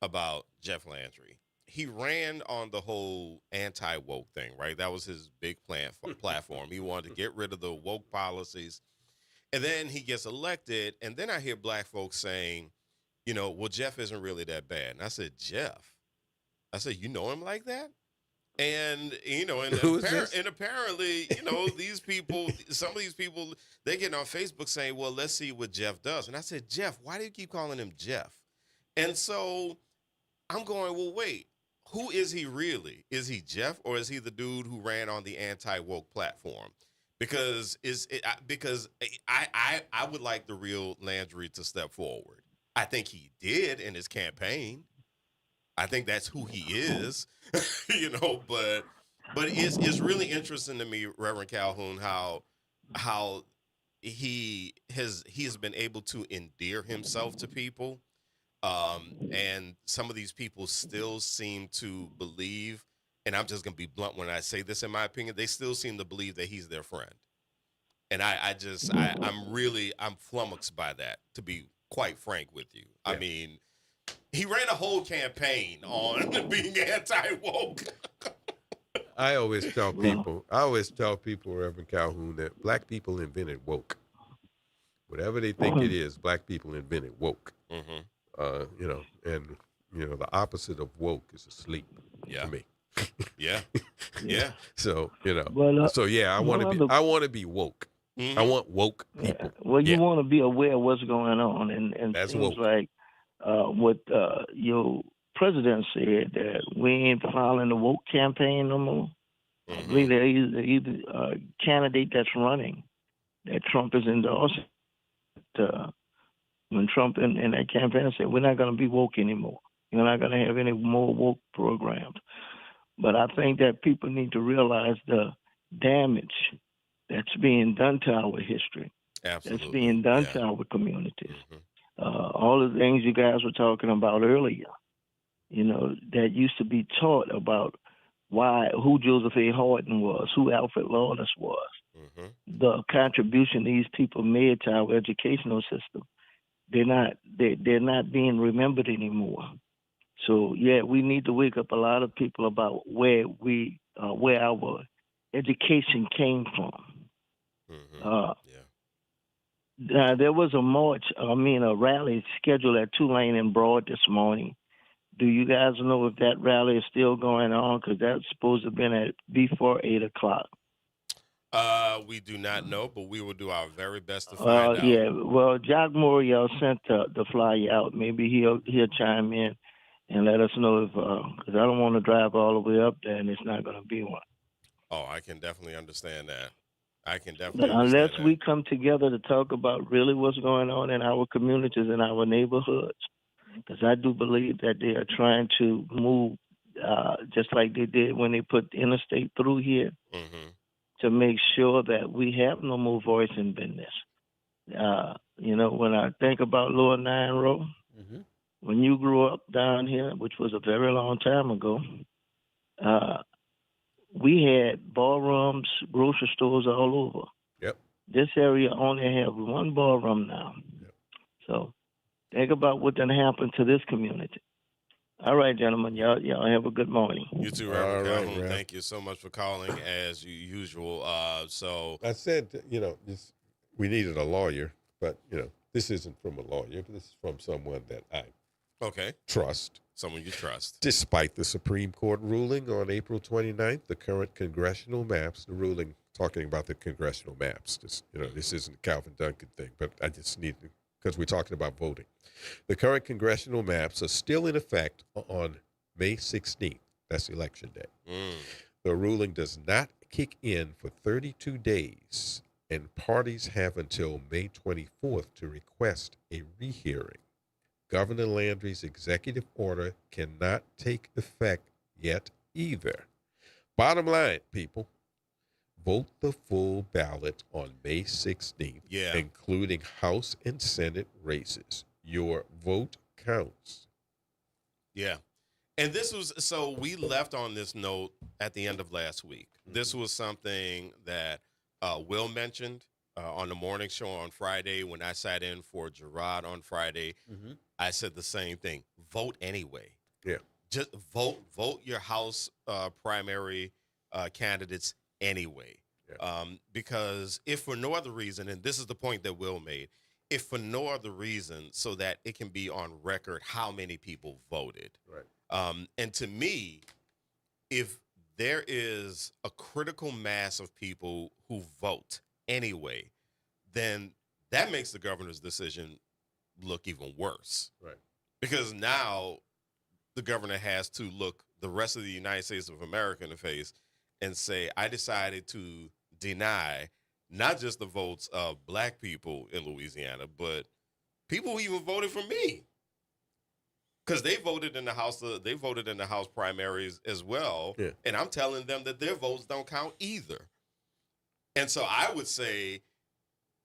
about Jeff Landry. He ran on the whole anti-woke thing, right? That was his big platform. He wanted to get rid of the woke policies. And then he gets elected, and then I hear black folks saying, well, Jeff isn't really that bad. And I said, Jeff? I said, you know him like that? And, and apparently, these people, some of these people, they get on Facebook saying, well, let's see what Jeff does. And I said, Jeff, why do you keep calling him Jeff? And so I'm going, well, wait, who is he really? Is he Jeff, or is he the dude who ran on the anti-woke platform? Because I would like the real Landry to step forward. I think he did in his campaign. I think that's who he is, but it's really interesting to me, Reverend Calhoun, how he has been able to endear himself to people. And some of these people still seem to believe, and I'm just going to be blunt when I say this, in my opinion, they still seem to believe that he's their friend. And I'm flummoxed by that, to be quite frank with you. Yeah. I mean, he ran a whole campaign on being anti-woke. I always tell people, Reverend Calhoun, that black people invented woke. Whatever they think it is, black people invented woke. Mm-hmm. The opposite of woke is asleep. Yeah. To me. Yeah. Yeah. So, I want to be woke. Mm-hmm. I want woke people. Well, you want to be aware of what's going on, and that's seems woke. like what your president said, that we ain't following the woke campaign no more. Mm-hmm. I believe there is a candidate that's running that Trump is endorsing. When Trump in that campaign said, we're not going to be woke anymore. We're not going to have any more woke programs. But I think that people need to realize the damage that's being done to our history. Absolutely. That's being done to our communities. Mm-hmm. All the things you guys were talking about earlier, that used to be taught about who Joseph A. Horton was, who Alfred Lawless was, mm-hmm. the contribution these people made to our educational system. they're not being remembered anymore. So yeah, we need to wake up a lot of people about where our education came from. Hmm. Uh, Yeah. there was a rally scheduled at Tulane and Broad this morning. Do you guys know if that rally is still going on? Because that's supposed to have been at before 8 o'clock. We do not know, but we will do our very best to find out. Yeah. Well, Jock Morial sent the flyer out. Maybe he'll chime in and let us know if because I don't want to drive all the way up there and it's not going to be one. Oh, I can definitely understand that. I can But definitely unless understand we come together to talk about really what's going on in our communities and our neighborhoods, because I do believe that they are trying to move just like they did when they put the interstate through here that. Hmm. to make sure that we have no more voice in business. When I think about Lower Nine Row, Mm-hmm. when you grew up down here, which was a very long time ago, uh, we had ballrooms, grocery stores all over. Yep. This area only have one ballroom now. Yep. So think about what done happened to this community. All right, gentlemen, y'all have a good morning. You too, All Reverend right, Calhoun. Rev. Thank you so much for calling as usual. So I said, we needed a lawyer, but this isn't from a lawyer. This is from someone that I okay, trust. someone you trust. Despite the Supreme Court ruling on April 29th, the current congressional maps, the ruling talking about the congressional maps, this isn't a Calvin Duncan thing, but I just need to, because we're talking about voting. The current congressional maps are still in effect on May 16th. That's election day. Mm. The ruling does not kick in for 32 days, and parties have until May 24th to request a rehearing. Governor Landry's executive order cannot take effect yet either. Bottom line, people, vote the full ballot on May 16th, Yeah. including House and Senate races. Your vote counts. Yeah. And this was so we left on this note at the end of last week. This was something that Will mentioned on the morning show on Friday when I sat in for Gerard on Friday. Mm-hmm. I said the same thing. Vote anyway. Yeah. Just vote your House primary candidates anyway. Yeah. Because if for no other reason, and this is the point that Will made, if for no other reason so that it can be on record how many people voted. Right. And to me, if there is a critical mass of people who vote anyway, then that makes the governor's decision look even worse. Right. Because now the governor has to look the rest of the United States of America in the face and say, I decided to deny not just the votes of black people in Louisiana, but people who even voted for me. Because they voted in the House primaries as well. Yeah. And I'm telling them that their votes don't count either. And so I would say,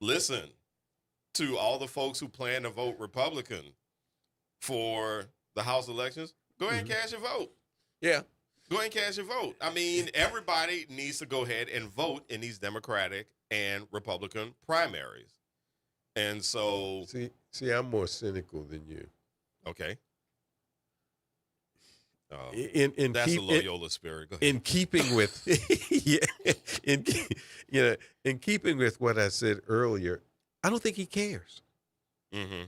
listen, to all the folks who plan to vote Republican for the House elections, go ahead and cast your vote. Yeah. Go ahead and cast your vote. I mean, everybody needs to go ahead and vote in these Democratic and Republican primaries. And so, See, I'm more cynical than you. okay. That's a Loyola spirit. Go ahead. In keeping with, in keeping with what I said earlier, I don't think he cares. Mm-hmm.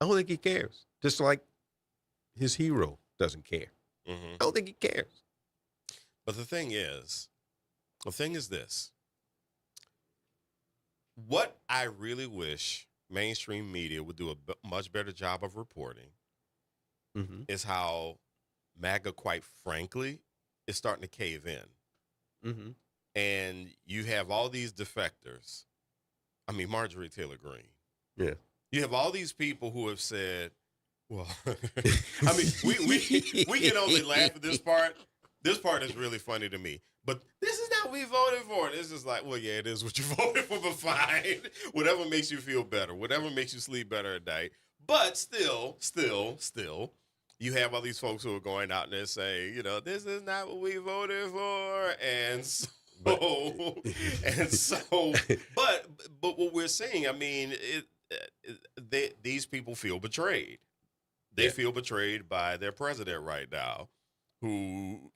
I don't think he cares. Just like his hero doesn't care. Mm-hmm. I don't think he cares. But the thing is this. What I really wish mainstream media would do a much better job of reporting is how MAGA, quite frankly, is starting to cave in. Mm-hmm. And you have all these defectors. I mean, Marjorie Taylor Greene. Yeah. You have all these people who have said, well, I mean, we can only laugh at this part. This part is really funny to me. But this is not what we voted for. This is like, well, yeah, it is what you voted for, but fine. Whatever makes you feel better. Whatever makes you sleep better at night. But still, you have all these folks who are going out there saying, this is not what we voted for. And so, but what we're saying, I mean, these people feel betrayed. They Yeah. feel betrayed by their president right now, who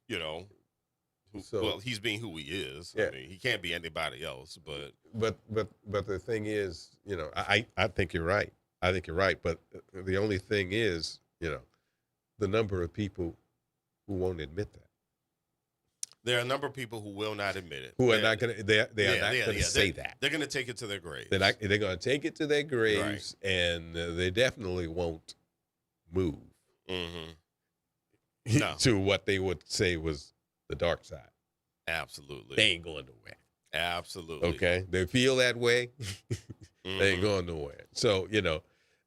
So well, he's being who he is. Yeah. I mean, he can't be anybody else. But but the thing is, I think you're right. I think you're right. But the only thing is, the number of people who won't admit that, there are a number of people who will not admit it. who are not going to, they are not going to say that. They're going to take it to their grave. They're going to take it to their graves, and they definitely won't move Mm-hmm. No. to what they would say was the dark side. Absolutely. They ain't going nowhere. Absolutely. Okay, they feel that way. They ain't Mhm. going nowhere. So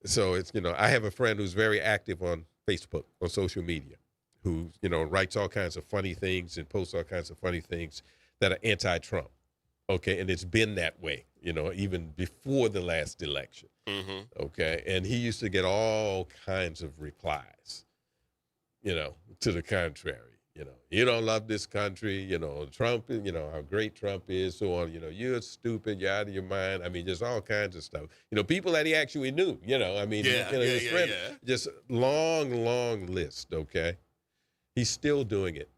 so it's I have a friend who's very active on Facebook, on social media, who writes all kinds of funny things and posts all kinds of funny things that are anti-Trump. Okay, and it's been that way, even before the last election. Mhm. Okay, and he used to get all kinds of replies, to the contrary. You don't love this country, Trump, how great Trump is, so on, you're stupid, you're out of your mind. I mean, just all kinds of stuff. People that he actually knew, I mean, his friend, just long list, okay? He's still doing it,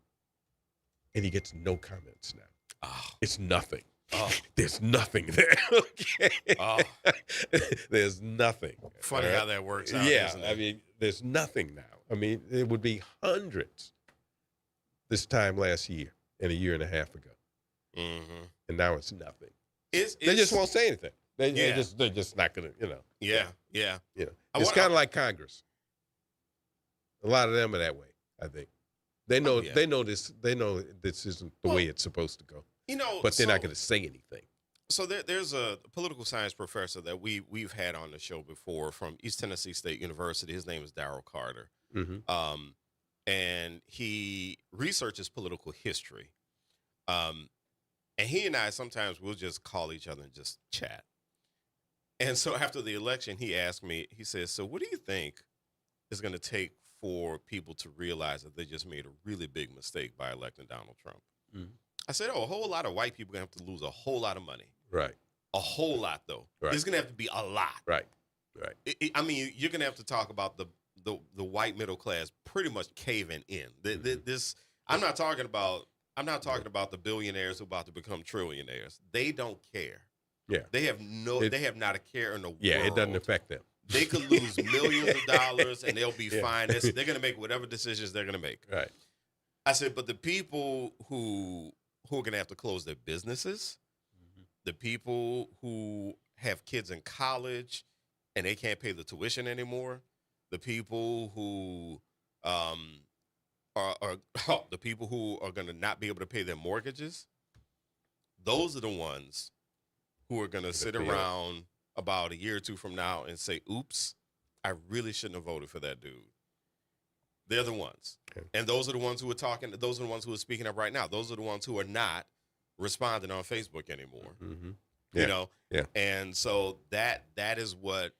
and he gets no comments now. Oh, It's nothing. oh, There's nothing there, okay? oh. There's nothing. Funny all right? how that works out. Yeah, Isn't it? I mean, there's nothing now. I mean, it would be hundreds this time last year and a year and a half ago, Mhm. and now it's nothing. It's They just won't say anything. They're Yeah. just not gonna, Yeah. It's I wanna- kind of like Congress. A lot of them are that way. I think they know. yeah. They know this. They know this isn't the way it's supposed to go. But they're not going to say anything. So there's a political science professor that we've had on the show before from East Tennessee State University. His name is Darryl Carter. Mm-hmm. And he researches political history. And he and I sometimes we'll just call each other and just chat. And so after the election, he asked me, he says, so what do you think is going to take for people to realize that they just made a really big mistake by electing Donald Trump? Mhm. I said, a whole lot of white people are going to have to lose a whole lot of money. Right. A whole lot, though. Right. There's going to have to be a lot. Right. I mean, you're going to have to talk about the white middle class pretty much caving in. This I'm not talking about the billionaires who are about to become trillionaires. They don't care. Yeah. They have not a care in the world. Yeah. It doesn't affect them. They could lose millions of dollars and they'll be fine. They're going to make whatever decisions they're going to make. Right. I said, but the people who are going to have to close their businesses, the people who have kids in college and they can't pay the tuition anymore, the people who are the people who are going to not be able to pay their mortgages, those are the ones who are going to sit around about a year or two from now and say, oops, I really shouldn't have voted for that dude. They're the ones. Okay. And those are the ones who are talking. Those are the ones who are speaking up right now. Those are the ones who are not responding on Facebook anymore. Mm-hmm. Yeah. And so that is what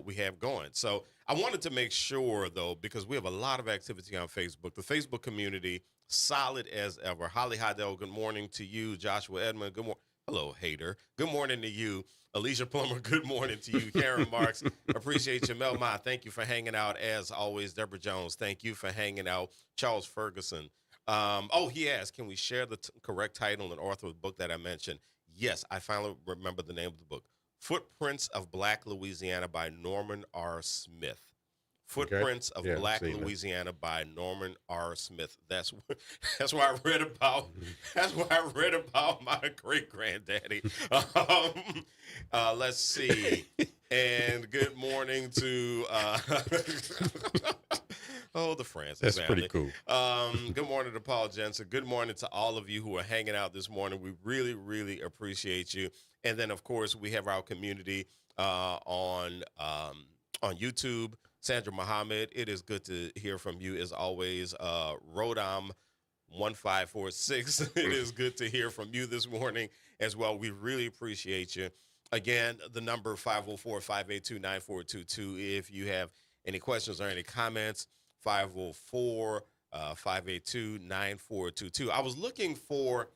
we have going. So I wanted to make sure, though, because we have a lot of activity on Facebook. The Facebook community, solid as ever. Holly Hydell, good morning to you. Joshua Edmond, good morning. Hello, hater. Good morning to you. Alicia Plummer, good morning to you. Karen Marks, appreciate you. Mel Ma, thank you for hanging out. As always, Deborah Jones, thank you for hanging out. Charles Ferguson. He asked, can we share the correct title and author of the book that I mentioned? Yes, I finally remember the name of the book. Footprints of Black Louisiana by Norman R. Smith. Footprints of Black Louisiana by Norman R. Smith. That's why I read about. That's why I read about my great granddaddy. Let's see. And good morning to the Francis That's family. pretty cool. Good morning to Paul Jensen. Good morning to all of you who are hanging out this morning. We really, really appreciate you. And then, of course, we have our community on YouTube. Sandra Muhammad, it is good to hear from you as always. Rodam 1546, it is good to hear from you this morning as well. We really appreciate you. Again, the number 504-582-9422. If you have any questions or any comments, 504-582-9422. I was looking for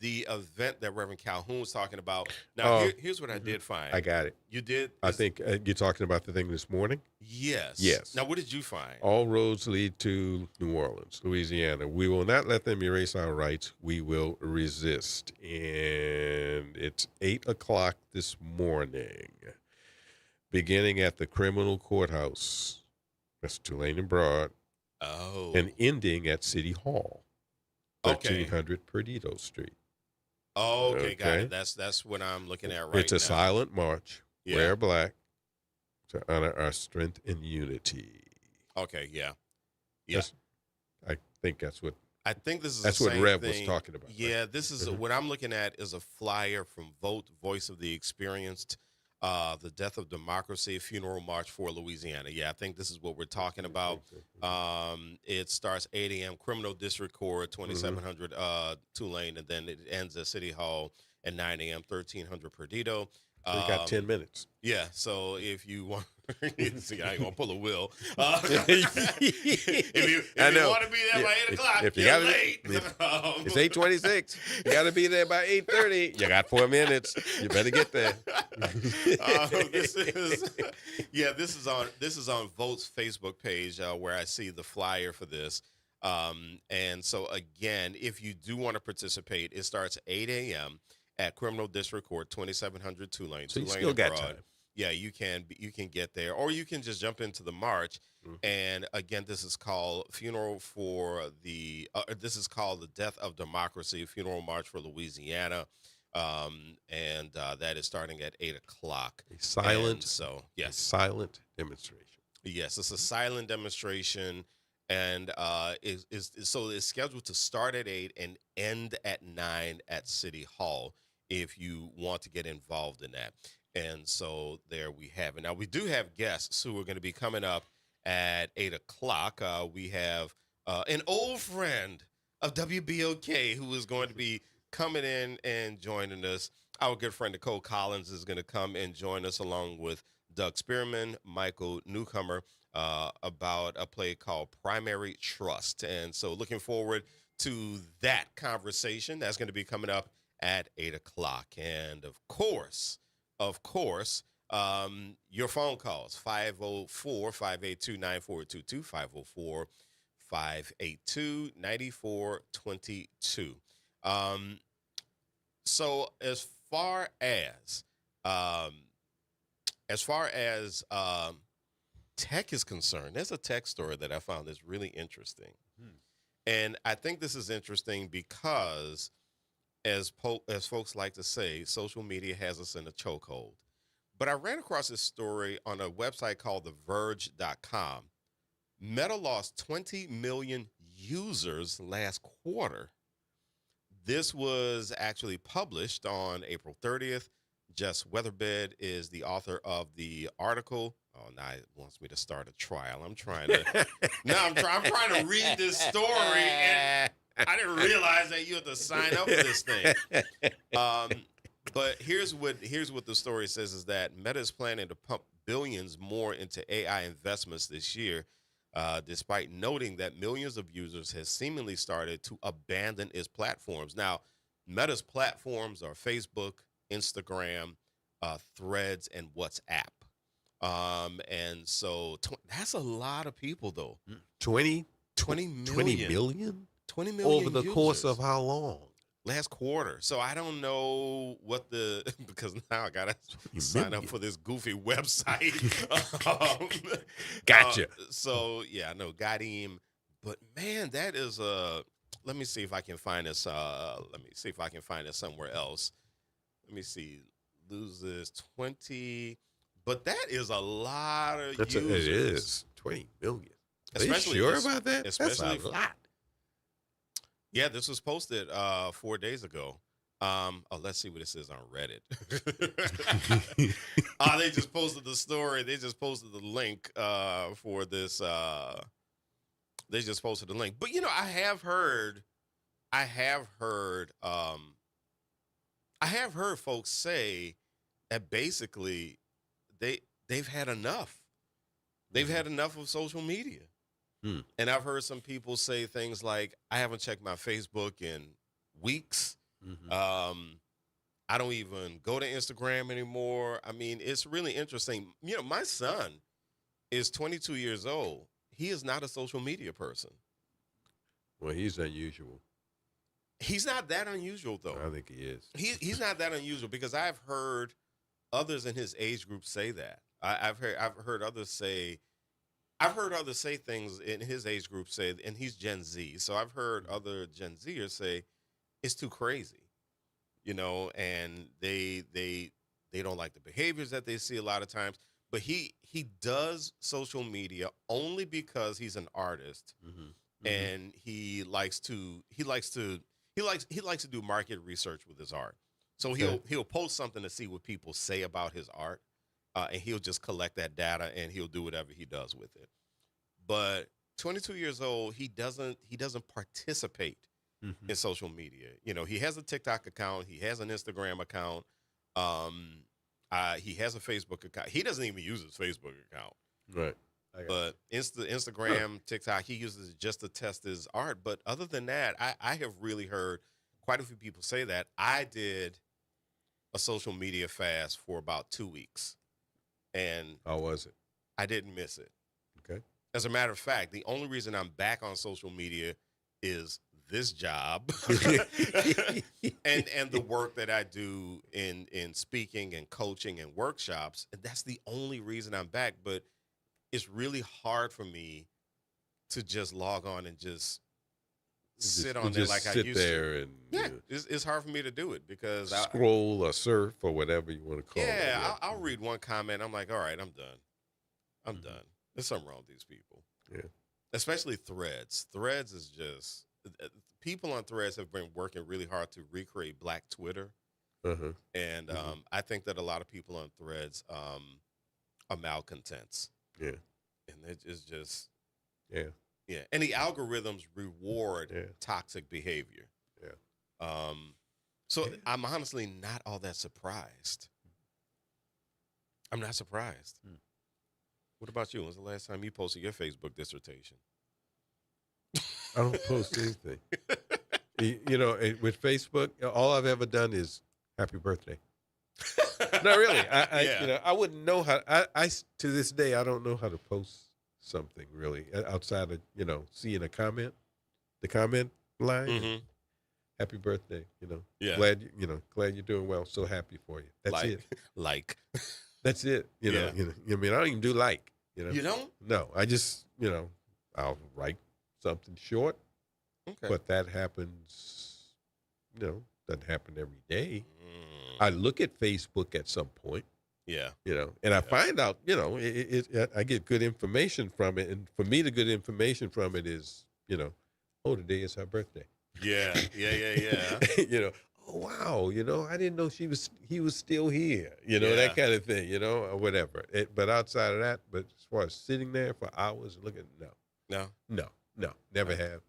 the event that Reverend Calhoun was talking about. Now, Oh, here's what I did find. I got it. You did? I think you're talking about the thing this morning. Yes. Yes. Now, what did you find? All roads lead to New Orleans, Louisiana. We will not let them erase our rights. We will resist. And it's 8 o'clock this morning, beginning at the criminal courthouse. That's Tulane and Broad. Oh. And ending at City Hall, Okay. 1300 Perdido Street. Oh, okay, got Okay. it. That's what I'm looking at right now. It's a silent march. Yeah. Wear black to honor our strength and unity. Okay, yeah. Yeah. I think that's what I think this is that's the what same Rev was thing. talking about. right? Yeah, this is Mhm. what I'm looking at is a flyer from Vote, Voice of the Experienced, the Death of Democracy Funeral March for Louisiana. Yeah, I think this is what we're talking about. It starts 8 a.m. Criminal District Court, 2700 Tulane, and then it ends at City Hall at 9 a.m. 1300 Perdido. So you got 10 minutes. Yeah, so if you want, see, I ain't gonna pull a will. If you I know. want to be there by 8 o'clock, if you you're gotta- late. It's 8:26. You got to be there by 8:30. You got 4 minutes. You better get there. This is on Vote's Facebook page where I see the flyer for this. And so again, if you do want to participate, it starts 8 a.m. at Criminal District Court, 2700 Tulane. So you Tulane still and got Broad. time. Yeah, you can get there, or you can just jump into the march. And again, this is called Funeral for the. This is called the Death of Democracy Funeral March for Louisiana, and that is starting at 8 o'clock. A silent, And so yes, silent demonstration. yes, it's a silent demonstration, and so it's scheduled to start at 8 and end at 9 at City Hall if you want to get involved in that. And so there we have it. Now we do have guests who are going to be coming up at 8 o'clock. We have an old friend of WBOK who is going to be coming in and joining us. Our good friend Nicole Collins is going to come and join us along with Doug Spearman, Michael Newcomer, about a play called Primary Trust. And so looking forward to that conversation. That's going to be coming up at 8 o'clock. And of course, your phone calls, 504-582-9422, 504-582-9422. So as far as tech is concerned, there's a tech story that I found that's really interesting. And I think this is interesting because as folks like to say, social media has us in a chokehold. But I ran across this story on a website called TheVerge.com. Meta lost 20 million users last quarter. This was actually published on April 30th. Jess Weatherbed is the author of the article. Oh, now it wants me to start a trial. I'm trying to read this story, and I didn't realize that you had to sign up for this thing. But here's what the story says is that Meta is planning to pump billions more into AI investments this year, despite noting that millions of users has seemingly started to abandon its platforms. Now, Meta's platforms are Facebook, Instagram, Threads, and WhatsApp. And so that's a lot of people, though. 20 million. 20 million? 20 million Over the course users. of how long? Last quarter. So I don't know what because now I got to sign up for this goofy website. Gotcha. So, yeah, I know, got him. But, man, that is let me see if I can find this. Somewhere else. Let me see. Loses 20. But that is a lot of users. It is 20 million. Are you Especially sure this- about that? especially That's a lot. Yeah, this was posted 4 days ago. Let's see what it says on Reddit. They just posted the story. They just posted the link for this. They just posted the link. But I have heard folks say that basically they've had enough. They've had enough of social media. And I've heard some people say things like, I haven't checked my Facebook in weeks. I don't even go to Instagram anymore. I mean, it's really interesting. You know, my son is 22 years old. He is not a social media person. Well, he's unusual. He's not that unusual, though. I think he is. He's not that unusual because I've heard others in his age group say that. I've heard others say things in his age group say, and he's Gen Z. So I've heard other Gen Zers say it's too crazy, you know, and they don't like the behaviors that they see a lot of times. But he does social media only because he's an artist, and he likes to do market research with his art. So he'll post something to see what people say about his art, and he'll just collect that data and he'll do whatever he does with it. But 22 years old, he doesn't participate in social media. You know, he has a TikTok account, he has an Instagram account, he has a Facebook account. He doesn't even use his Facebook account. Right. But Instagram, TikTok, he uses it just to test his art. But other than that, I have really heard quite a few people say that. I did a social media fast for about 2 weeks. And how was it? I didn't miss it. Okay. As a matter of fact, the only reason I'm back on social media is this job and the work that I do in speaking and coaching and workshops. And that's the only reason I'm back. But it's really hard for me to just log on and just sit on there like I used to. And yeah, it's hard for me to do it because scroll or surf or whatever you want to call it. Yeah, I'll read one comment. I'm like, all right, I'm done. I'm done. There's something wrong with these people. Yeah. Especially Threads. Threads is just, people on Threads have been working really hard to recreate Black Twitter. And I think that a lot of people on Threads are malcontents. Yeah. And it's just. Yeah. Yeah. And the algorithms reward toxic behavior. Yeah. So I'm honestly not all that surprised. I'm not surprised. What about you? When's the last time you posted your Facebook dissertation? I don't post anything. You know, with Facebook, all I've ever done is happy birthday. No, really. You know, I wouldn't know how. I to this day, I don't know how to post something really outside of, you know, seeing a comment, the comment line. Happy birthday. You know. Yeah. Glad you're doing well. So happy for you. That's it. That's it. You know. I mean, I don't even do like. You know. You don't? No, I just, you know, I'll write something short. Okay. But that happens. You know, doesn't happen every day. I look at Facebook at some point. Yeah. You know, and I find out, you know, I get good information from it. And for me, the good information from it is, you know, oh, today is her birthday. Yeah. You know, oh, wow. You know, I didn't know he was still here. You know, that kind of thing, you know, or whatever. But outside of that, but as far as sitting there for hours and looking, no, never have.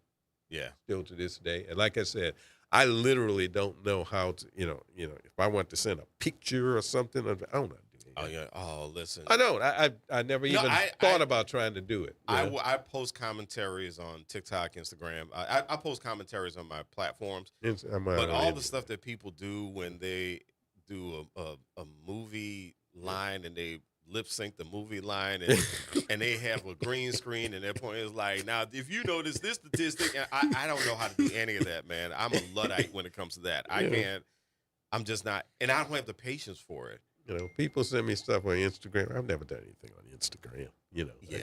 Yeah. Still to this day. And like I said, I literally don't know how to, you know, if I want to send a picture or something, I don't know how to do it. Oh, yeah. Oh, listen. I don't. I never even thought about trying to do it. I post commentaries on TikTok, Instagram. I post commentaries on my platforms. But all the stuff that people do when they do a movie line and they lip sync the movie line and they have a green screen and their point is like, now if you notice this statistic, I don't know how to do any of that, man. I'm a Luddite when it comes to that. I can't. I'm just not, and I don't have the patience for it. You know, people send me stuff on Instagram. I've never done anything on Instagram. You know. Yeah.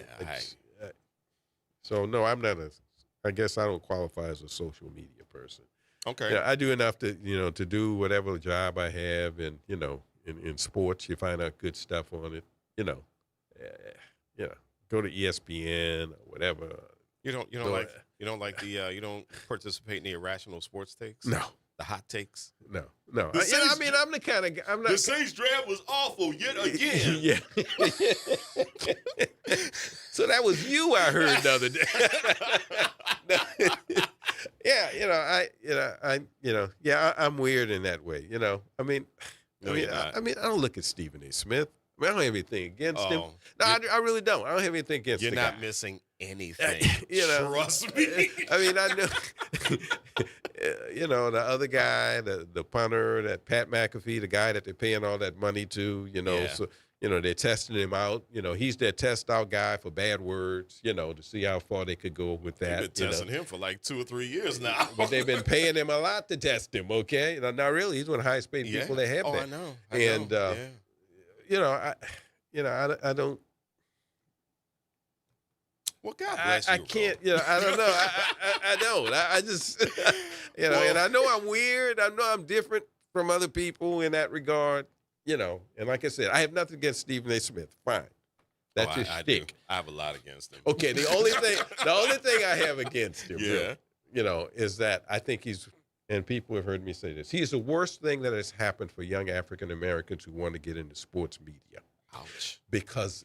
So no, I'm not I guess I don't qualify as a social media person. Okay. Yeah, I do enough to, you know, to do whatever job I have, and you know, in sports, you find out good stuff on it. You know, go to ESPN or whatever. You don't participate in the irrational sports takes? No. The hot takes? No. I mean, I'm the kind of I'm not. The Saints draft was awful yet again. Yeah. So that was you I heard the other day. Yeah, I'm weird in that way. You know, I mean, I don't look at Stephen A. Smith. I don't have anything against him. No, I really don't. I don't have anything against him. You're not missing anything. You know, Trust me. I mean, I know, you know, the other guy, the punter, that Pat McAfee, the guy that they're paying all that money to, you know, Yeah. so, you know, they're testing him out. You know, he's their test out guy for bad words, you know, to see how far they could go with They've that. been testing him for like 2 or 3 years now. But they've been paying him a lot to test him, okay? Not really. He's one of the highest paid yeah. people they have Oh, there. I know. And, yeah. you know, I don't. Well, God bless you. I can't, you know, I don't know. I don't. I just, you know, and I know I'm weird. I know I'm different from other people in that regard, you know. And like I said, I have nothing against Stephen A. Smith. Fine. That's his I do. shtick. I have a lot against him. Okay, the only thing I have against him, Yeah. really, you know, is that I think and people have heard me say this, he's the worst thing that has happened for young African Americans who want to get into sports media. Ouch.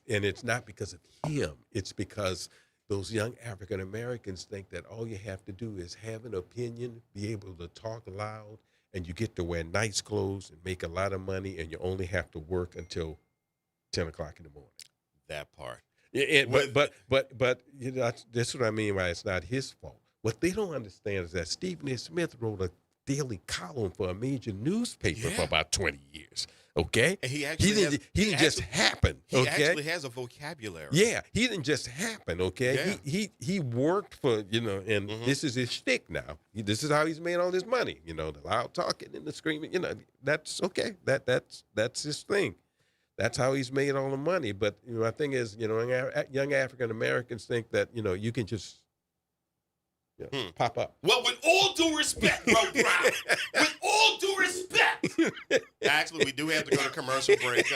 And it's not because of him, it's because those young African Americans think that all you have to do is have an opinion, be able to talk loud, and you get to wear nice clothes and make a lot of money, and you only have to work until 10 o'clock in the morning. That part. But you know, that's what I mean by it's not his fault. What they don't understand is that Stephen A. Smith wrote a daily column for a major newspaper for about 20 years. Okay, And he actually he didn't just happen. He Okay, actually has a vocabulary. yeah, he didn't just happen. Okay, Yeah. he worked for, you know, and Mhm. this is his shtick now. This is how he's made all his money. You know, the loud talking and the screaming. You know, that's okay. That's his thing. That's how he's made all the money. But you know, my thing is, you know, young African Americans think that, you know, you can just pop up. Well, with all due respect, Bro Brown, with all due respect. Actually, we do have to go to commercial break.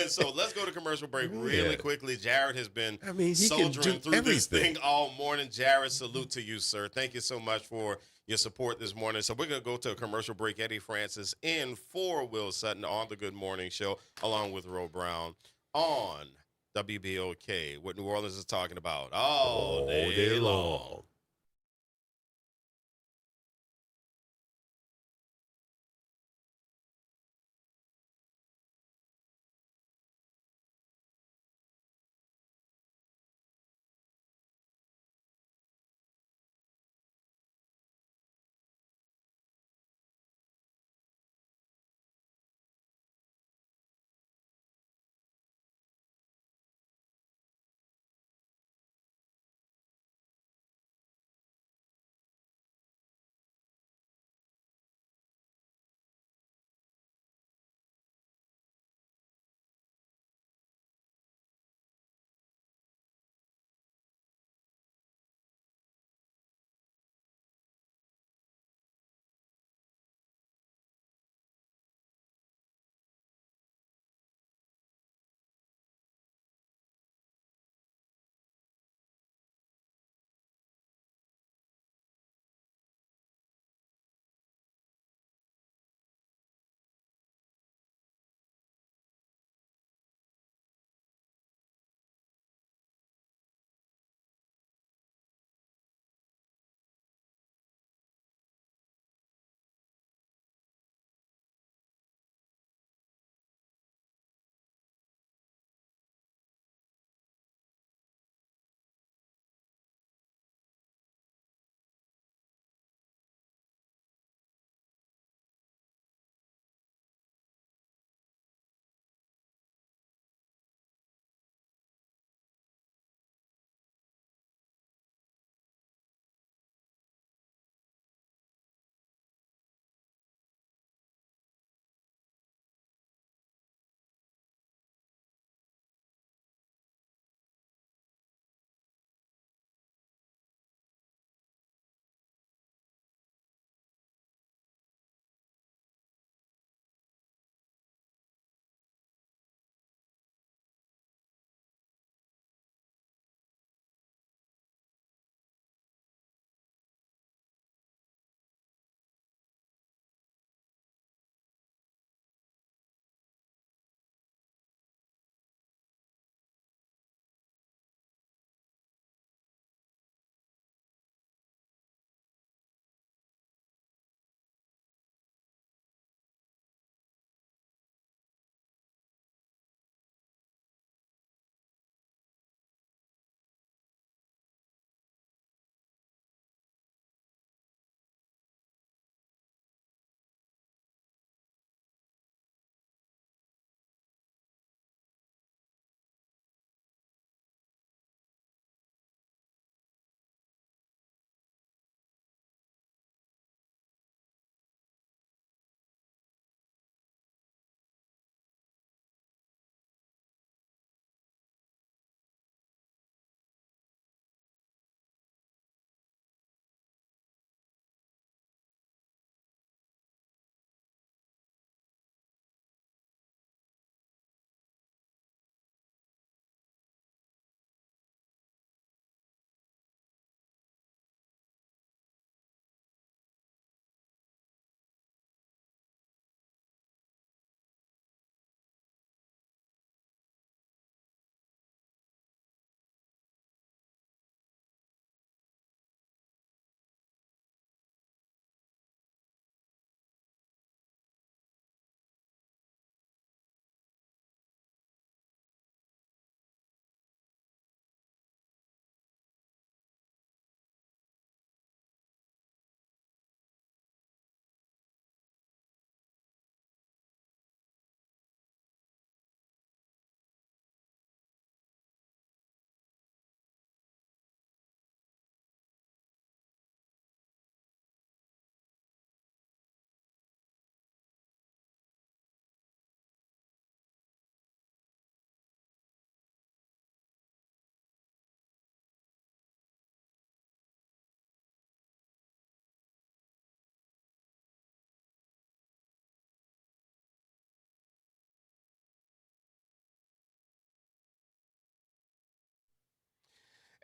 So let's go to commercial break really Yeah. quickly. Jared has been I mean, he can soldiering do through this everything. thing all morning. Jared, salute to you, sir. Thank you so much for your support this morning. So we're going to go to a commercial break. Eddie Francis in for Will Sutton on the Good Morning Show, along with Ro Brown on WBOK, what New Orleans is talking about all day long.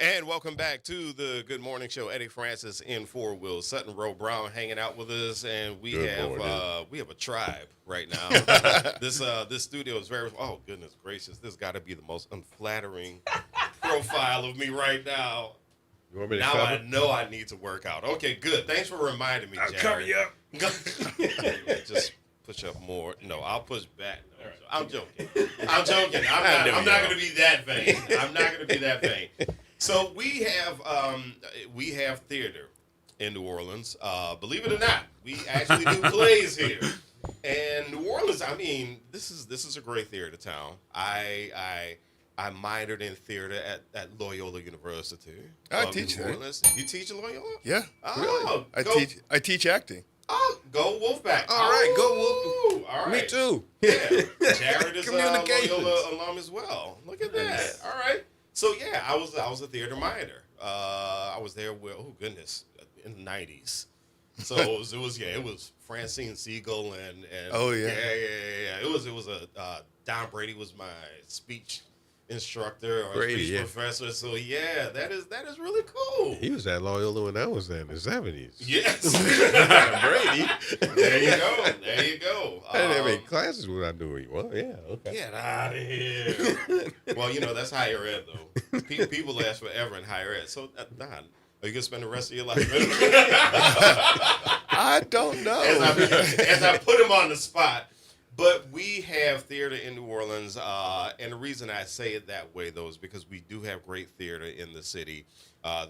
And welcome back to the Good Morning Show. Eddie Francis in Four Wheels, Sutton Rowe Brown hanging out with us, and we Good have morning. we have a tribe right now. This studio is very, oh goodness gracious, this got to be the most unflattering profile of me right now. You want me to Now cover? I know I need to work out. Okay, good. Thanks for reminding me, I'll Jared. cover you up. Just push up more. No, I'll push back. No, I'm joking. I'm joking. I'm not going to be that vain. I'm not going to be that vain. So we have theater in New Orleans. Believe it or not, we actually do plays here. And New Orleans, I mean, this is a great theater town. I minored in theater at Loyola University. I of teach New there. Orleans. You teach at Loyola? Yeah. Oh, I teach acting. Oh, go Wolfpack. All right, go Wolf. All right. Me too. Yeah. Jared is a Communications. Loyola alum as well. Look at that. All right. So yeah, I was a theater minor. I was there with in the 90s. So it was Francine Siegel and Oh, yeah. yeah. It was Don Brady was my speech instructor or Brady, speech yeah. professor. So yeah, that is really cool. He was at Loyola when I was there in the 70s. Yes. Brady. There you go. There you go. I didn't have any classes when I knew he was. Yeah, okay. Get out of here. Well, that's higher ed, though. People last forever in higher ed. So, Don, are you going to spend the rest of your life? I don't know. as I put him on the spot. But we have theater in New Orleans, and the reason I say it that way, though, is because we do have great theater in the city.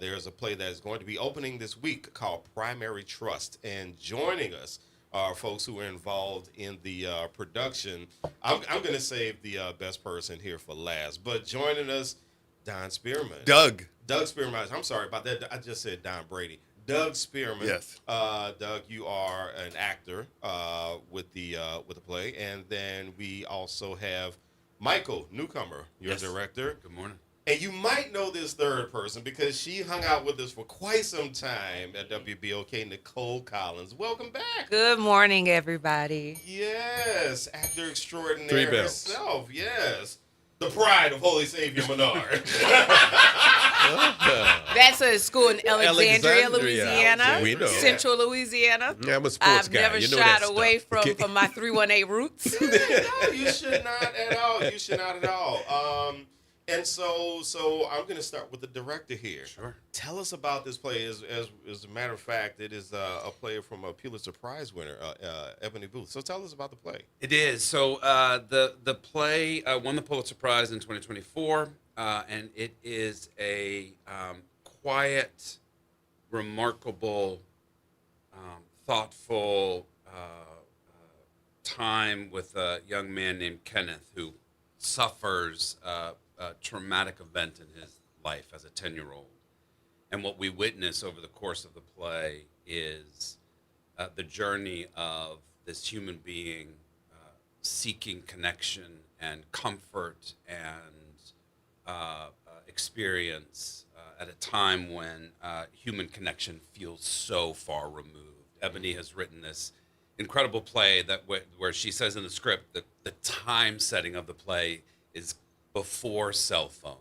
There's a play that is going to be opening this week called Primary Trust, and joining us are folks who are involved in the production. I'm going to save the best person here for last, but joining us, Don Spearman. Doug. Spearman. I'm sorry about that. I just said Don Brady. Doug Spearman. Yes. Doug, you are an actor with the play, and then we also have Michael Newcomer, your director. Good morning. And you might know this third person because she hung out with us for quite some time at WBOK, Nicole Collins. Welcome back. Good morning, everybody. Yes, actor extraordinaire Three bells. herself. Yes, the pride of Holy Savior Menard. That's a school in Alexandria, Alexandria. Louisiana, We know. Central Louisiana. Yeah, I'm a sports I've guy. never you know shied that away stuff. from my 318 roots. No, you should not at all. You should not at all. And so I'm going to start with the director here. Sure. Tell us about this play. As a matter of fact, it is a play from a Pulitzer Prize winner, Ebony Booth. So tell us about the play. It is. So the play won the Pulitzer Prize in 2024, and it is a quiet, remarkable, thoughtful time with a young man named Kenneth who suffers a traumatic event in his life as a 10-year-old. And what we witness over the course of the play is the journey of this human being seeking connection and comfort and experience at a time when human connection feels so far removed. Ebony has written this incredible play that where she says in the script that the time setting of the play is before cell phones.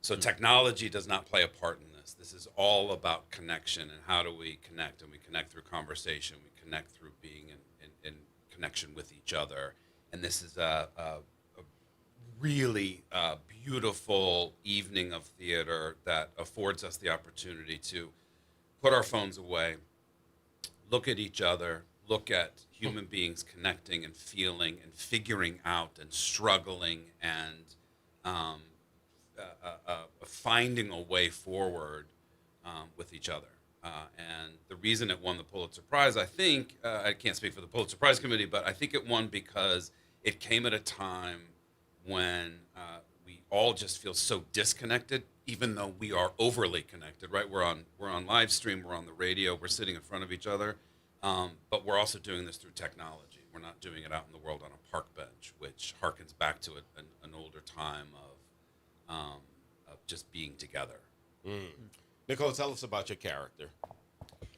So technology does not play a part in this. This is all about connection and how do we connect, and we connect through conversation. We connect through being in connection with each other. And this is a really beautiful evening of theater that affords us the opportunity to put our phones away, look at each other, look at human beings connecting and feeling and figuring out and struggling and finding a way forward with each other. And the reason it won the Pulitzer Prize, I think, I can't speak for the Pulitzer Prize Committee, but I think it won because it came at a time when we all just feel so disconnected, even though we are overly connected, right? We're on live stream, we're on the radio, we're sitting in front of each other, but we're also doing this through technology. We're not doing it out in the world on a park bench, which harkens back to an older time of just being together. Nicole, tell us about your character.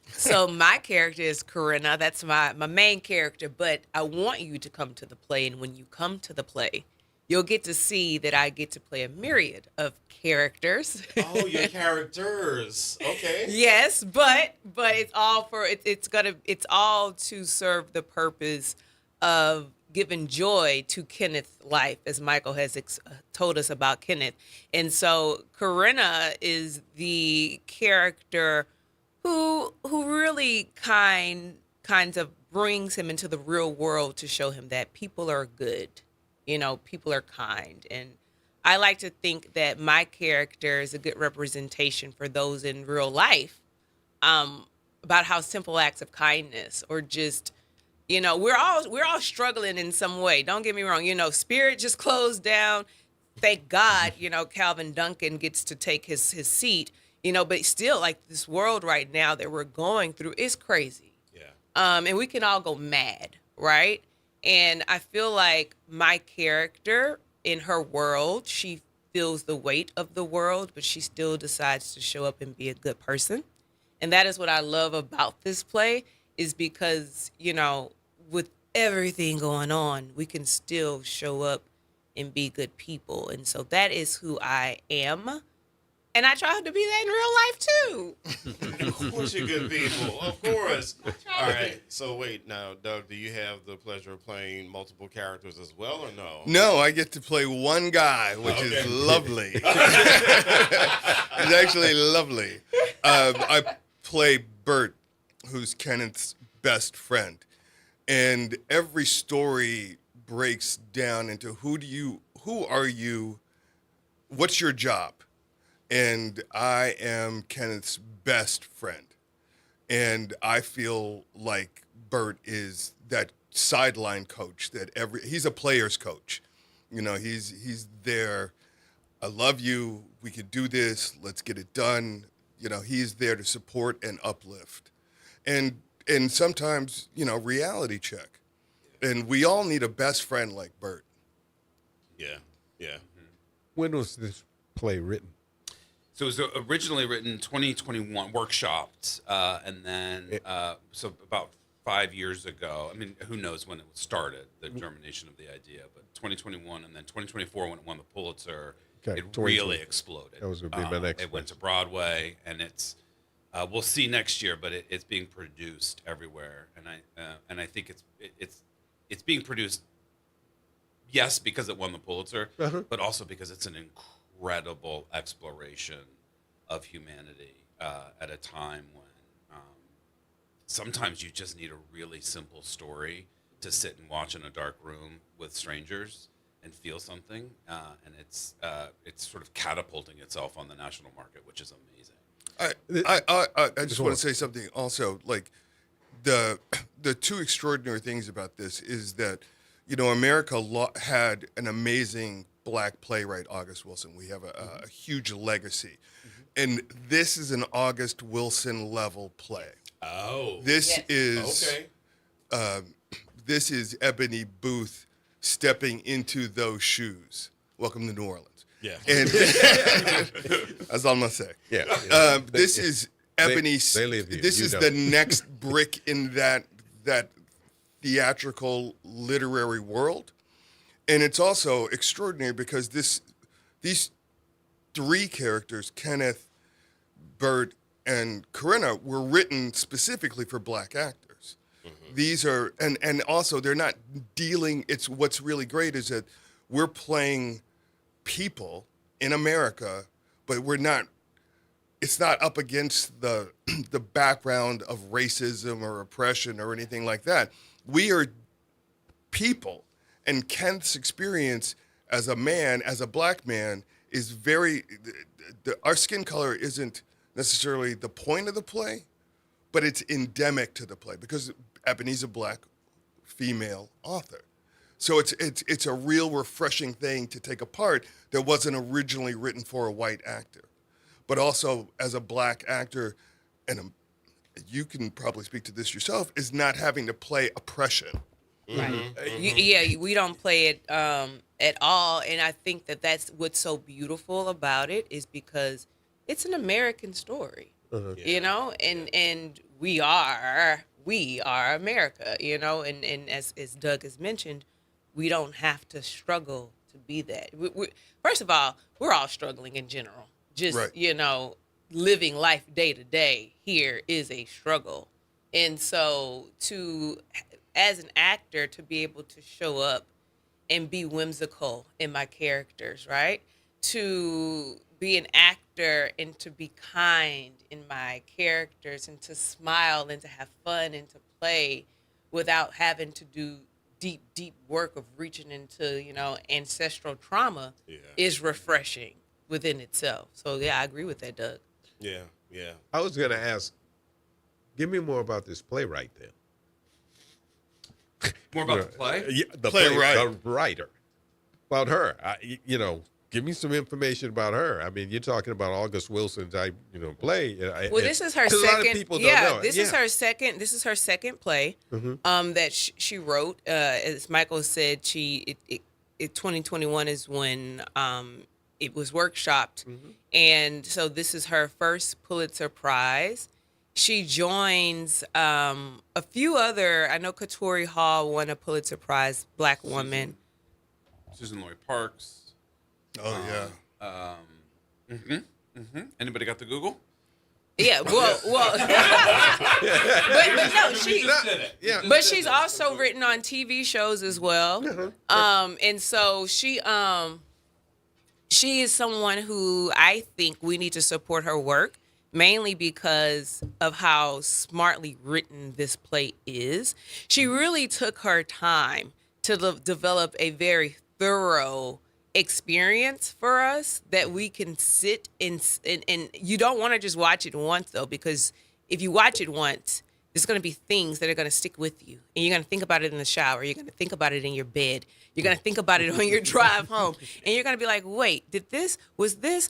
So my character is Corinna. That's my main character. But I want you to come to the play. And when you come to the play, you'll get to see that I get to play a myriad of characters. Oh, your characters. Okay. Yes, but it's all for it's all to serve the purpose of giving joy to Kenneth's life, as Michael has told us about Kenneth. And so Corinna is the character who really kinds of brings him into the real world to show him that people are good, people are kind. And I like to think that my character is a good representation for those in real life, about how simple acts of kindness or just, we're all struggling in some way. Don't get me wrong. Spirit just closed down. Thank God, Calvin Duncan gets to take his seat, but still, like, this world right now that we're going through is crazy. Yeah. And we can all go mad, right? And I feel like my character in her world, she feels the weight of the world, but she still decides to show up and be a good person. And that is what I love about this play, is because, with everything going on, we can still show up and be good people. And so that is who I am. And I try to be that in real life, too. Of course you're good people. Of course. All right. So wait, now, Doug, do you have the pleasure of playing multiple characters as well, or no? No, I get to play one guy, which Okay. is lovely. It's actually lovely. I play Bert, who's Kenneth's best friend. And every story breaks down into who are you, what's your job? And I am Kenneth's best friend. And I feel like Bert is that sideline coach he's a player's coach. He's there. I love you. We could do this. Let's get it done. He's there to support and uplift. And sometimes, reality check. And we all need a best friend like Bert. Yeah. Yeah. When was this play written? So it was originally written 2021, workshopped, and then so about 5 years ago. I mean, who knows when it started, the germination of the idea, but 2021, and then 2024 when it won the Pulitzer, Okay, it really exploded. That was going to be my next It went to Broadway, and it's we'll see next year, but it's being produced everywhere, and I think it's being produced. Yes, because it won the Pulitzer, but also because it's an incredible exploration of humanity at a time when sometimes you just need a really simple story to sit and watch in a dark room with strangers and feel something, and it's sort of catapulting itself on the national market, which is amazing. I just want to say something also. Like the two extraordinary things about this is that America had an amazing Black playwright, August Wilson. We have a huge legacy, and this is an August Wilson level play. Oh. This Yes. is Okay. this is Ebony Booth stepping into those shoes. Welcome to New Orleans. Yeah. And that's all I'm gonna say. Yeah. This is Ebony. they live here. This You is don't. the next brick in that theatrical literary world, and it's also extraordinary because these three characters, Kenneth, Bert, and Corinna, were written specifically for Black actors. These are and also they're not dealing. It's what's really great is that we're playing people in America, but we're not. It's not up against the background of racism or oppression or anything like that. We are people, and Kenneth's experience as a man, as a Black man, is very. Our skin color isn't necessarily the point of the play, but it's endemic to the play because Ebony's a Black female author. So it's a real refreshing thing to take apart that wasn't originally written for a white actor, but also as a Black actor, and you can probably speak to this yourself, is not having to play oppression. Right. Yeah, we don't play it at all. And I think that that's what's so beautiful about it is because it's an American story, and we are America, and as Doug has mentioned, we don't have to struggle to be that. First of all, we're all struggling in general. Just, Right. living life day to day here is a struggle. And so as an actor, to be able to show up and be whimsical in my characters, right? To be an actor and to be kind in my characters and to smile and to have fun and to play without having to do deep work of reaching into, ancestral trauma is refreshing within itself. So yeah, I agree with that, Doug. Yeah, yeah. I was going to ask, give me more about this playwright then. More about the play? Yeah, the Playwright. the writer. About her. Give me some information about her. I mean, you're talking about August Wilson type, play. Well, this is her 'cause second. A lot of people don't know. This is her second. This is her second play. That she wrote. As Michael said, it 2021 is when it was workshopped, and so this is her first Pulitzer Prize. She joins a few other. I know Katori Hall won a Pulitzer Prize, Black woman. Susan Lloyd Parks. Oh yeah. Anybody got the Google? Yeah, well, but no, she. Yeah. But she's also written on TV shows as well. And so she is someone who I think we need to support her work, mainly because of how smartly written this play is. She really took her time to develop a very thorough experience for us that we can sit and you don't want to just watch it once though, because if you watch it once, there's going to be things that are going to stick with you, and you're going to think about it in the shower, you're going to think about it in your bed, you're going to think about it on your drive home, and you're going to be like, wait, was this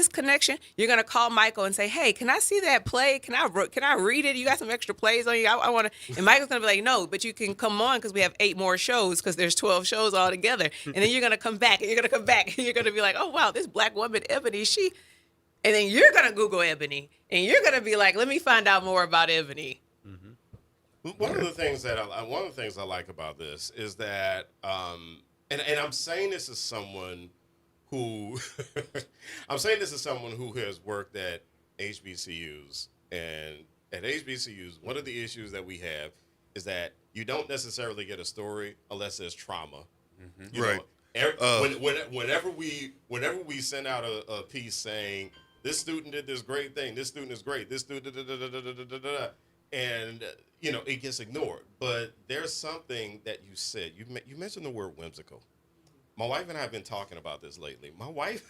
connection? You're going to call Michael and say, hey, can I see that play? Can I read it? You got some extra plays on you? I want to. And Michael's going to be like, no, but you can come on because we have 8 more shows because there's 12 shows all together. And then you're going to come back and you're going to come back and you're going to be like, oh wow, this Black woman Ebony, and then you're going to Google Ebony and you're going to be like, let me find out more about Ebony. One of the things that I like about this is that, and I'm saying this as someone who, has worked at HBCUs, and at HBCUs, one of the issues that we have is that you don't necessarily get a story unless there's trauma. You Right. know, whenever we send out a piece saying this student did this great thing, this student is great, this student and it gets ignored. But there's something that you said. You mentioned the word whimsical. My wife and I have been talking about this lately. My wife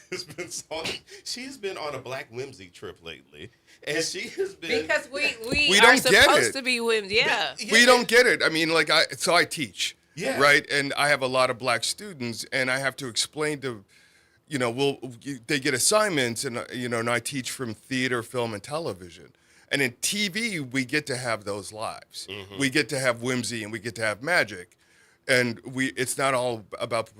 she's been on a Black whimsy trip lately, and she has been Because we don't are get supposed it. to be women. Yeah. We don't get it. I mean, I teach, Yeah. right? And I have a lot of Black students, and I have to explain to, they get assignments, and and I teach from theater, film, and television. And in TV, we get to have those lives. We get to have whimsy, and we get to have magic. And it's not all about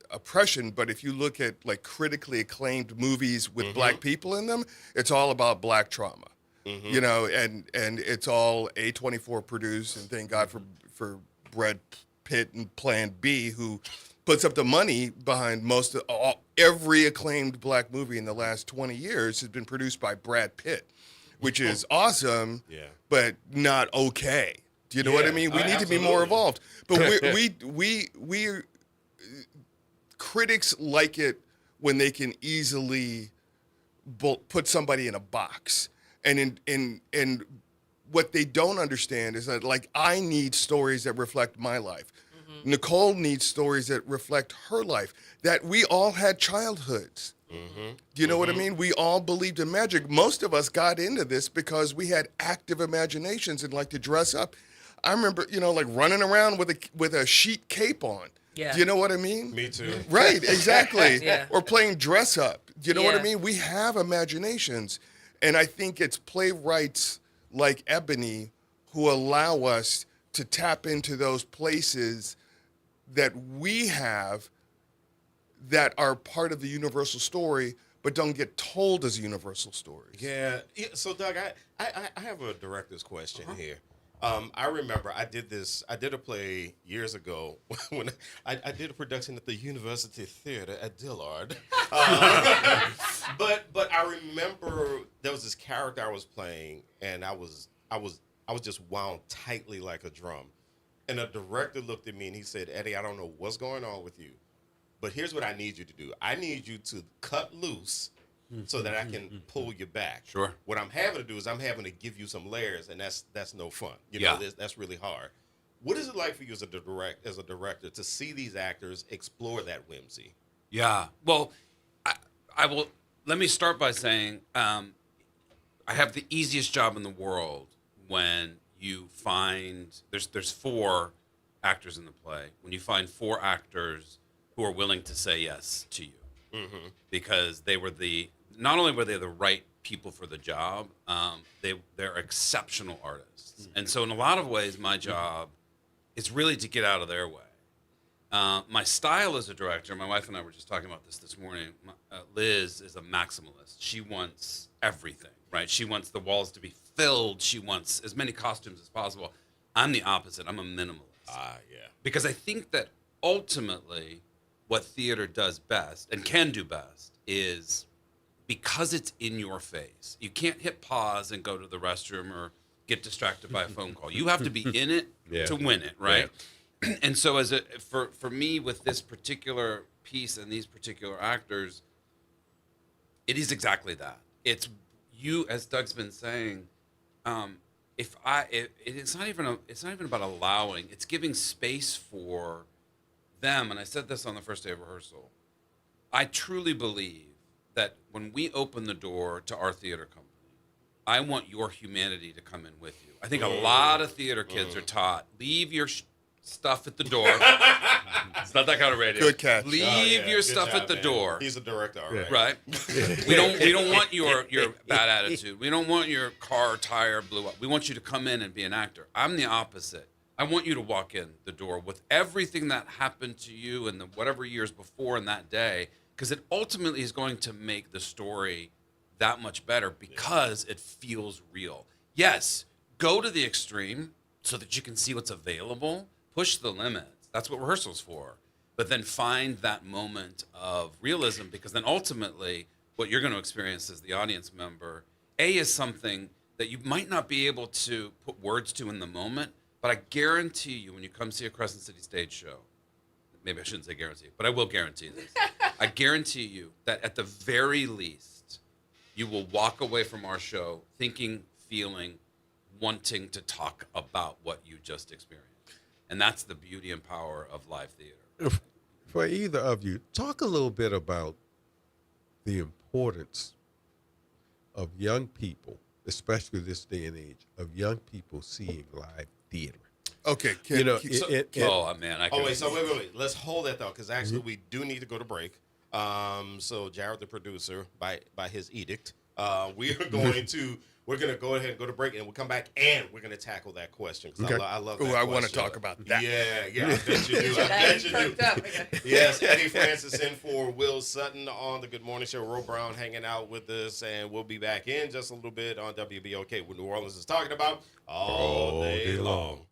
oppression, but if you look at like critically acclaimed movies with Black people in them, it's all about Black trauma. And it's all A24 produced, and thank God for Brad Pitt and Plan B, who puts up the money behind every acclaimed Black movie in the last 20 years has been produced by Brad Pitt, which is awesome, but not okay. Do you know what I mean? We need to be more involved. But we critics like it when they can easily put somebody in a box. And in what they don't understand is that, like, I need stories that reflect my life. Nicole needs stories that reflect her life, that we all had childhoods. Do you know what I mean? We all believed in magic. Most of us got into this because we had active imaginations and liked to dress up. I remember, like running around with a sheet cape on. Yeah. Do you know what I mean? Me too. Right, exactly. Yeah. Or playing dress up. Do you know what I Yeah. mean? We have imaginations. And I think it's playwrights like Ebony who allow us to tap into those places that we have that are part of the universal story, but don't get told as universal stories. Yeah. So, Doug, I have a director's question here. I remember I did this. I did a play years ago when I did a production at the University Theater at Dillard. But I remember there was this character I was playing, and I was just wound tightly like a drum. And the director looked at me and he said, "Eddie, I don't know what's going on with you, but here's what I need you to do. I need you to cut loose so that I can pull you back. Sure. What I'm having to do is I'm having to give you some layers, and that's no fun. Yeah. That's really hard. What is it like for you as a director to see these actors explore that whimsy? Yeah. Well, I will. Let me start by saying I have the easiest job in the world when you find there's four actors in the play. When you find four actors who are willing to say yes to you, because they were not only were they the right people for the job, they're exceptional artists, and so in a lot of ways, my job is really to get out of their way. My style as a director, my wife and I were just talking about this morning. Liz is a maximalist. She wants everything, right? She wants the walls to be filled. She wants as many costumes as possible. I'm the opposite. I'm a minimalist. Yeah. Because I think that ultimately what theater does best and can do best is because it's in your face. You can't hit pause and go to the restroom or get distracted by a phone call. You have to be in it Yeah. to win it, right? And so for me with this particular piece and these particular actors, it is exactly that. It's you, as Doug's been saying, it's not even about allowing, it's giving space for them. And I said this on the first day of rehearsal. I truly believe that when we open the door to our theater company, I want your humanity to come in with you. I think a lot of theater kids are taught, leave your stuff at the door. It's not that kind of radio. Good catch. Leave your Good stuff job, at the man. door. He's a director, all right. Right. We don't want your bad attitude. We don't want your car tire blew up. We want you to come in and be an actor. I'm the opposite. I want you to walk in the door with everything that happened to you in the whatever years before in that day, because it ultimately is going to make the story that much better because it feels real. Yes, go to the extreme so that you can see what's available. Push the limits. That's what rehearsal's for. But then find that moment of realism, because then ultimately what you're going to experience as the audience member, is something that you might not be able to put words to in the moment, but I guarantee you when you come see a Crescent City stage show, maybe I shouldn't say guarantee, but I will guarantee this. I guarantee you that at the very least, you will walk away from our show thinking, feeling, wanting to talk about what you just experienced. And that's the beauty and power of live theater. For either of you, talk a little bit about the importance of young people, especially this day and age, of young people seeing live theater. Okay. Oh, man. I Oh, could- wait, so wait. Let's hold that thought, because actually we do need to go to break. So Jared, the producer, by his edict, we're gonna go ahead and go to break, and we'll come back and we're gonna tackle that question, because Okay. I love that Ooh, I want to question. talk about that. Yeah, I bet you do. I bet you do. Yes, Eddie Francis in for Will Sutton on the Good Morning Show. Ro Brown hanging out with us, and we'll be back in just a little bit on WBOK, what New Orleans is talking about all day long.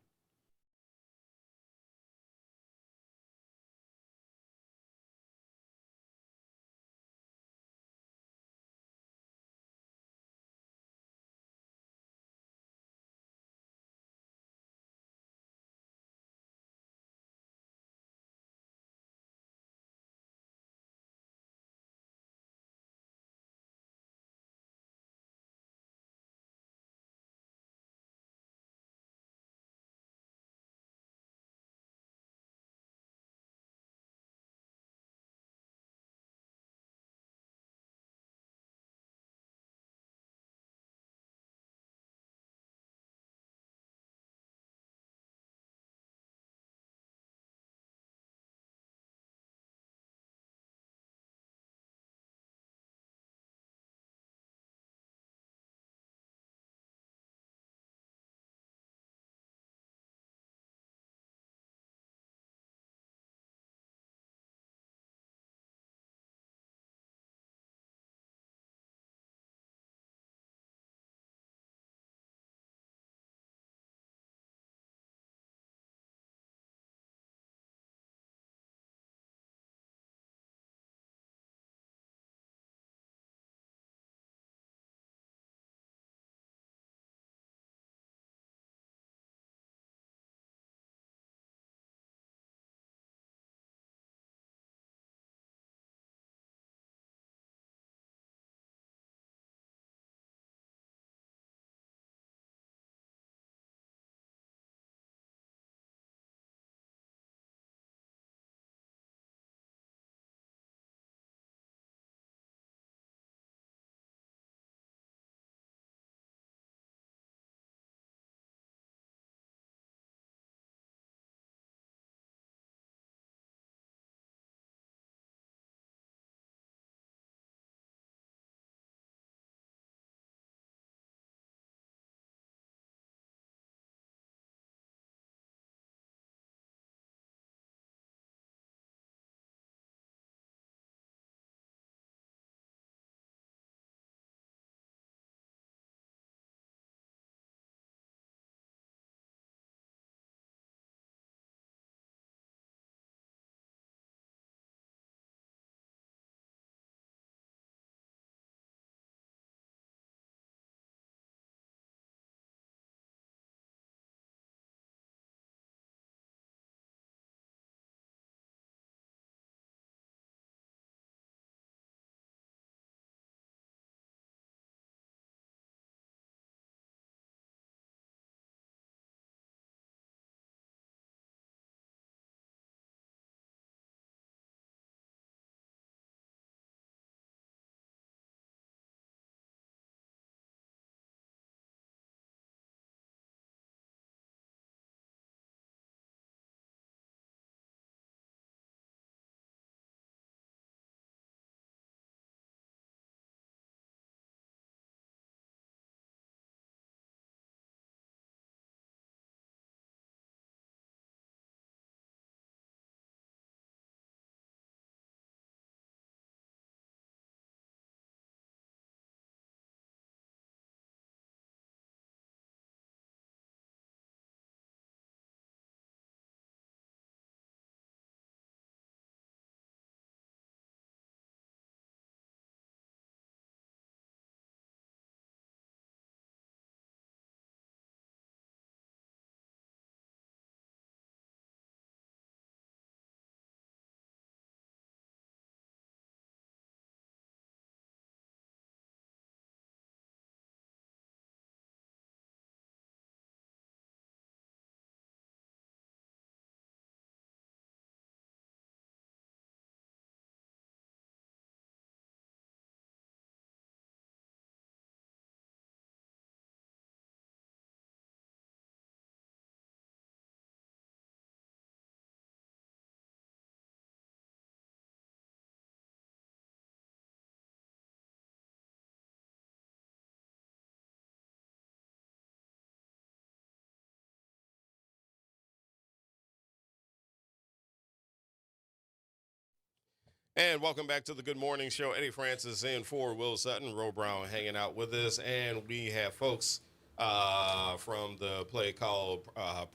And welcome back to the Good Morning Show. Eddie Francis in for Will Sutton, Ro Brown hanging out with us, and we have folks from the play called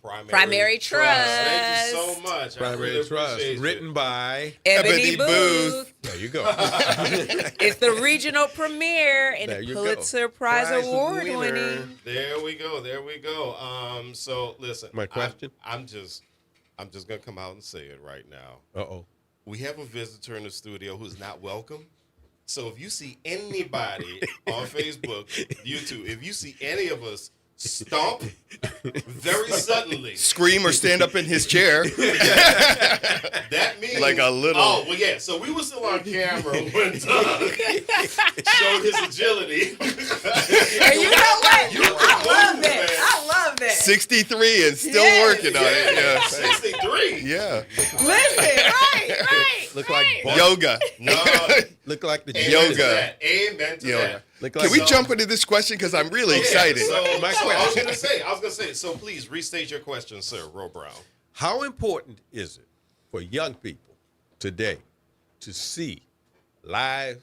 Primary Trust. Thank you so much. I Primary really Trust, appreciate you. written by. Ebony Ebony Booth. There you go. It's the regional premiere and There a you go. Pulitzer Prize Prize Award winner. winning. There we go. There we go. So listen. My question? I'm just gonna come out and say it right now. Uh-oh. We have a visitor in the studio who's not welcome. So if you see anybody on Facebook, YouTube, if you see any of us stomp very suddenly, Scream or stand up in his chair. that means Like a little- Oh well, yeah. So we were still on camera when Doug showed his agility. And you know what? I love that. I love that. 63 and still Yes. working on it. Yeah. 63. Yeah. Listen, right. Look like Yoga. No. Look like the Amen Yoga. to that. Amen to Yoga. that. Look Can like we So- jump into this question? Because I'm really excited. So, My so I was question. gonna say. So please restate your question, sir, Ro Brown. How important is it for young people today to see live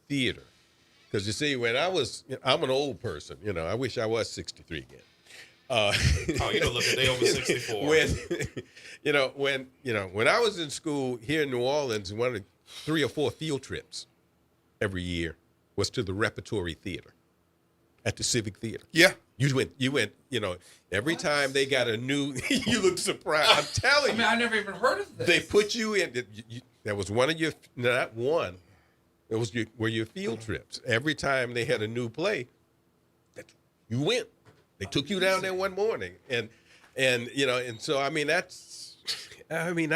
theater? Because you see, when I'm an old person, I wish I was 63 again. Oh, you don't look a day over 64. When I was in school here in New Orleans, one of the 3 or 4 field trips every year was to the Repertory Theater at the Civic Theater. Yeah. You went, every time they got a new, you look surprised. I'm telling you. I never even heard of this. They put you in. That was one of your, not one. It was your field trips. Every time they had a new play, you went. They took you down there one morning, and so I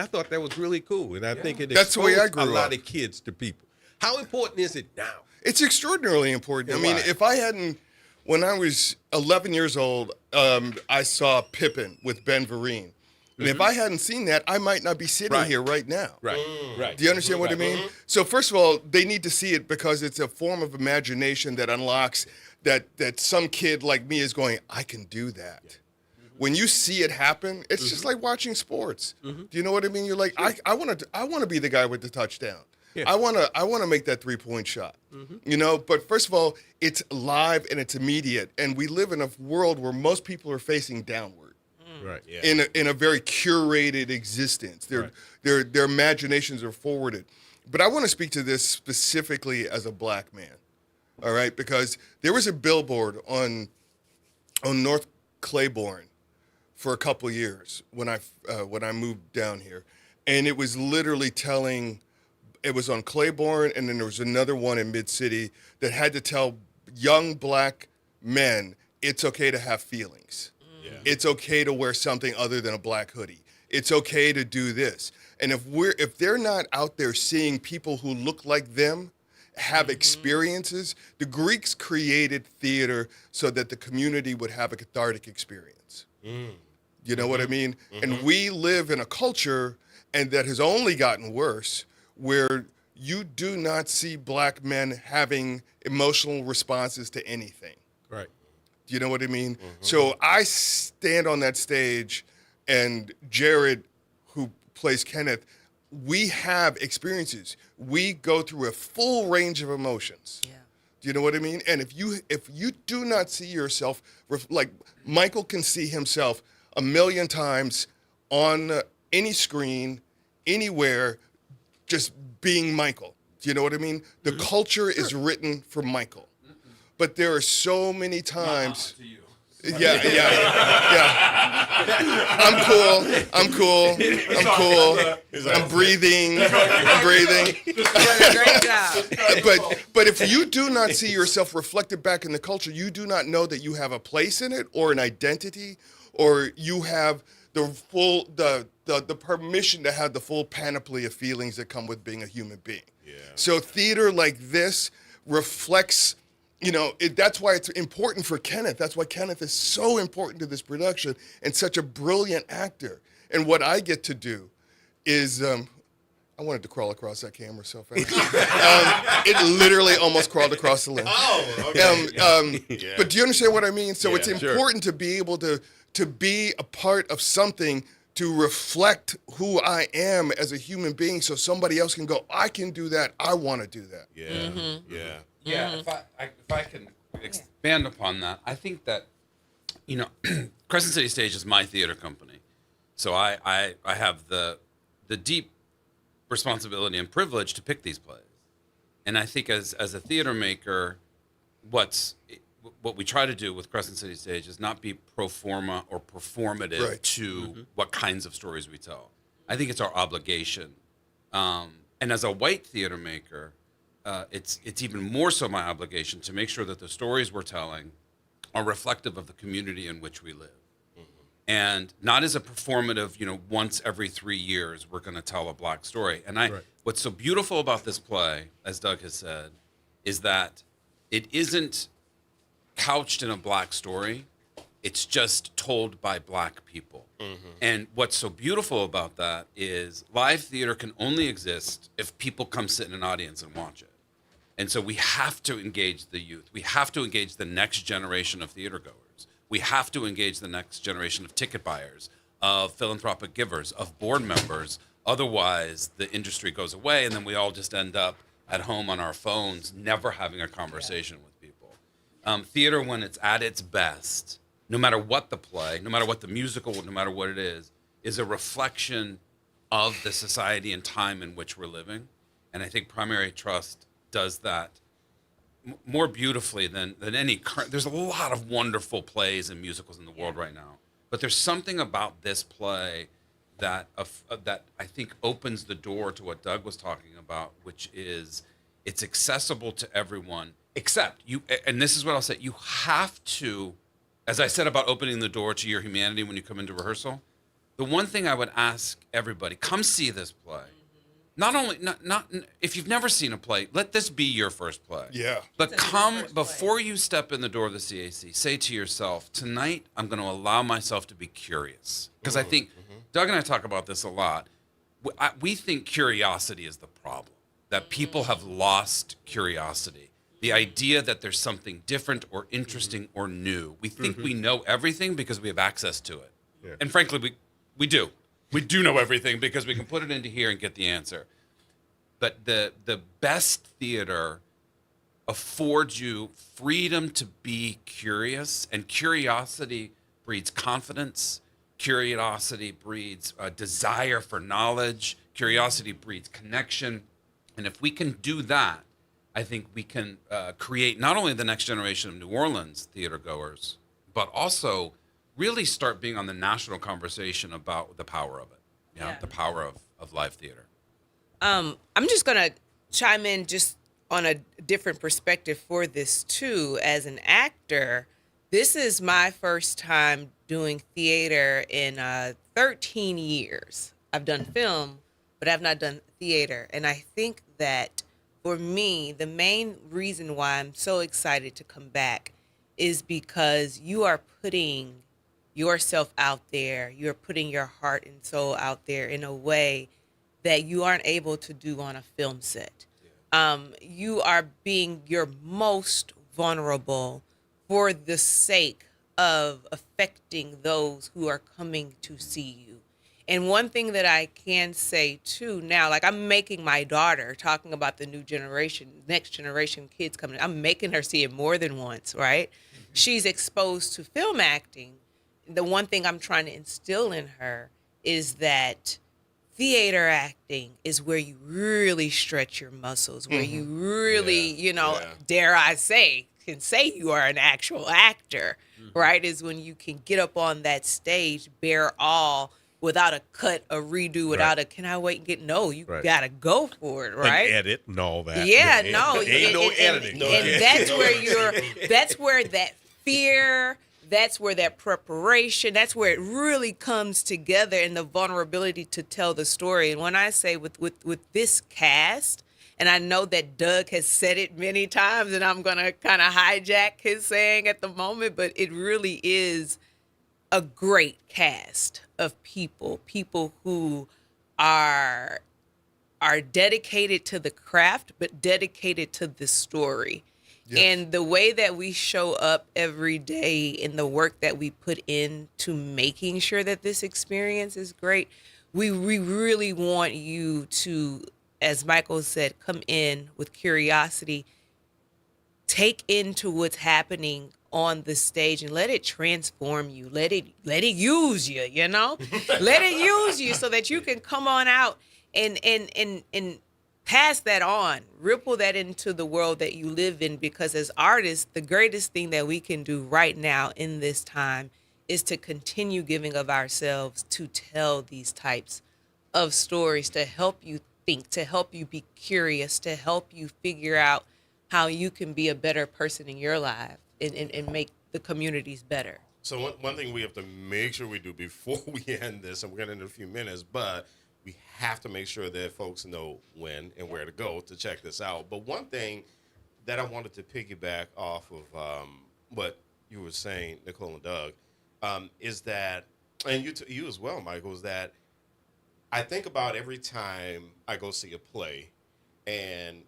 thought that was really cool, and I think it That's the way I exposed grew a lot up. of kids to people. How important is it now? It's extraordinarily important. And I mean, why? if I hadn't, when I was 11 years old, I saw Pippin with Ben Vereen. And if I hadn't seen that, I might not be sitting Right. here right now. Right, right. Do you understand what I mean? So first of all, they need to see it because it's a form of imagination that unlocks that some kid like me is going, I can do that. When you see it happen, it's just like watching sports. Do you know what I mean? You're like, I want to be the guy with the touchdown. Yeah. I want to make that 3-point shot. But first of all, it's live and it's immediate, and we live in a world where most people are facing downward. Right. Yeah. In a very curated existence. Their imaginations are forwarded. But I want to speak to this specifically as a black man, all right? Because there was a billboard on North Claiborne for a couple years when I moved down here, and it was literally telling. It was on Claiborne, and then there was another one in Mid-City that had to tell young black men it's okay to have feelings. Yeah. It's okay to wear something other than a black hoodie. It's okay to do this. And if they're not out there seeing people who look like them have experiences, the Greeks created theater so that the community would have a cathartic experience. You know what I mean? And we live in a culture, and that has only gotten worse, where you do not see black men having emotional responses to anything. Right. Do you know what I mean? So I stand on that stage, and Jared, who plays Kenneth, we have experiences. We go through a full range of emotions. Yeah. Do you know what I mean? And if you do not see yourself, like Michael can see himself a million times on any screen, anywhere, just being Michael. Do you know what I mean? The culture is written for Michael. But there are so many times. To you. Yeah. I'm cool. I'm breathing. Great job. But if you do not see yourself reflected back in the culture, you do not know that you have a place in it or an identity, or you have the full the permission to have the full panoply of feelings that come with being a human being. Yeah. So theater like this reflects, that's why it's important for Kenneth. That's why Kenneth is so important to this production and such a brilliant actor. And what I get to do is, I wanted to crawl across that camera so fast. It literally almost crawled across the lens. Oh, okay. Yeah. But do you understand what I mean? So Yeah, it's sure. important to be able to be a part of something to reflect who I am as a human being, so somebody else can go, I can do that. I want to do that. Yeah. Yeah. Yeah, if I can expand upon that, I think that, Crescent City Stage is my theater company, so I have the deep responsibility and privilege to pick these plays, and I think as a theater maker, what we try to do with Crescent City Stage is not be pro forma or performative Right. to what kinds of stories we tell. I think it's our obligation, and as a white theater maker, it's even more so my obligation to make sure that the stories we're telling are reflective of the community in which we live, and not as a performative. Once every 3 years we're going to tell a black story. And what's so beautiful about this play, as Doug has said, is that it isn't couched in a black story. It's just told by black people. And what's so beautiful about that is live theater can only exist if people come sit in an audience and watch it. And so we have to engage the youth. We have to engage the next generation of theater goers. We have to engage the next generation of ticket buyers, of philanthropic givers, of board members. Otherwise, the industry goes away, and then we all just end up at home on our phones, never having a conversation with people. Theater, when it's at its best, no matter what the play, no matter what the musical, no matter what it is a reflection of the society and time in which we're living. And I think Primary Trust does that more beautifully than any current. There's a lot of wonderful plays and musicals in the world right now, but there's something about this play that that I think opens the door to what Doug was talking about, which is it's accessible to everyone, except you. And this is what I'll say: you have to, as I said about opening the door to your humanity when you come into rehearsal. The one thing I would ask everybody: come see this play. Not if you've never seen a play, let this be your first play. Yeah. But come before you step in the door of the CAC, say to yourself, tonight I'm going to allow myself to be curious. Because I think Doug and I talk about this a lot. We think curiosity is the problem, that people have lost curiosity. The idea that there's something different or interesting or new. We think we know everything because we have access to it. Yeah. And frankly, we do. We do know everything because we can put it into here and get the answer. But the best theater affords you freedom to be curious, and curiosity breeds confidence. Curiosity breeds a desire for knowledge. Curiosity breeds connection. And if we can do that, I think we can create not only the next generation of New Orleans theater goers, but also really start being on the national conversation about the power of it, the power of live theater. I'm just gonna chime in just on a different perspective for this too. As an actor, this is my first time doing theater in 13 years. I've done film, but I've not done theater. And I think that for me, the main reason why I'm so excited to come back is because you are putting yourself out there. You're putting your heart and soul out there in a way that you aren't able to do on a film set. You are being your most vulnerable for the sake of affecting those who are coming to see you. And one thing that I can say too now, like I'm making my daughter, talking about the new generation, next generation kids coming, I'm making her see it more than once, right? She's exposed to film acting. The one thing I'm trying to instill in her is that theater acting is where you really stretch your muscles, where you really, dare I say, can say you are an actual actor, right? Is when you can get up on that stage, bear all without a cut, a redo, without a can I wait and get, no, you gotta go for it, right? And edit and all that. Yeah, no. Ain't no editing. And that's where that fear, that's where that preparation, that's where it really comes together, and the vulnerability to tell the story. And when I say with this cast, and I know that Doug has said it many times, and I'm going to kind of hijack his saying at the moment, but it really is a great cast of people who are dedicated to the craft, but dedicated to the story. Yes. And the way that we show up every day and the work that we put into making sure that this experience is great, we really want you to, as Michael said, come in with curiosity, take into what's happening on the stage and let it transform you. Let it use you, you know? Let it use you so that you can come on out and pass that on, ripple that into the world that you live in, because as artists, the greatest thing that we can do right now in this time is to continue giving of ourselves to tell these types of stories, to help you think, to help you be curious, to help you figure out how you can be a better person in your life and make the communities better. So one thing we have to make sure we do before we end this, and we're going to end in a few minutes, but we have to make sure that folks know when and where to go to check this out. But one thing that I wanted to piggyback off of what you were saying, Nicole and Doug, is that, and you as well, Michael, is that I think about every time I go see a play, and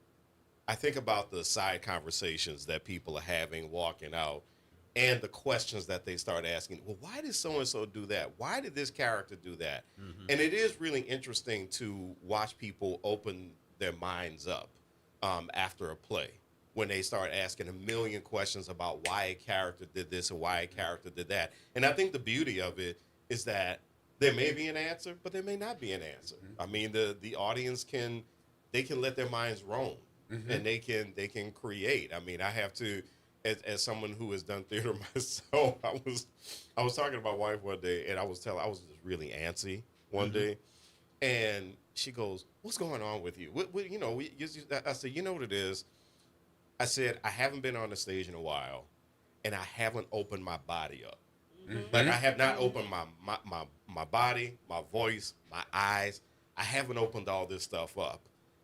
I think about the side conversations that people are having walking out, and the questions that they start asking. Well, why did so-and-so do that? Why did this character do that? Mm-hmm. And it is really interesting to watch people open their minds up after a play when they start asking a million questions about why a character did this or why a character did that. And I think the beauty of it is that there may be an answer, but there may not be an answer. Mm-hmm. I mean, the audience can let their minds roam. Mm-hmm. And they can create. I mean, I have to, as someone who has done theater myself, I was talking to my wife one day, and I was just really antsy one mm-hmm. day, and she goes, "What's going on with you? What you know?" I said, "You know what it is?" I said, "I haven't been on the stage in a while, and I haven't opened my body up. Mm-hmm. Like I have not opened my body, my voice, my eyes. I haven't opened all this stuff up."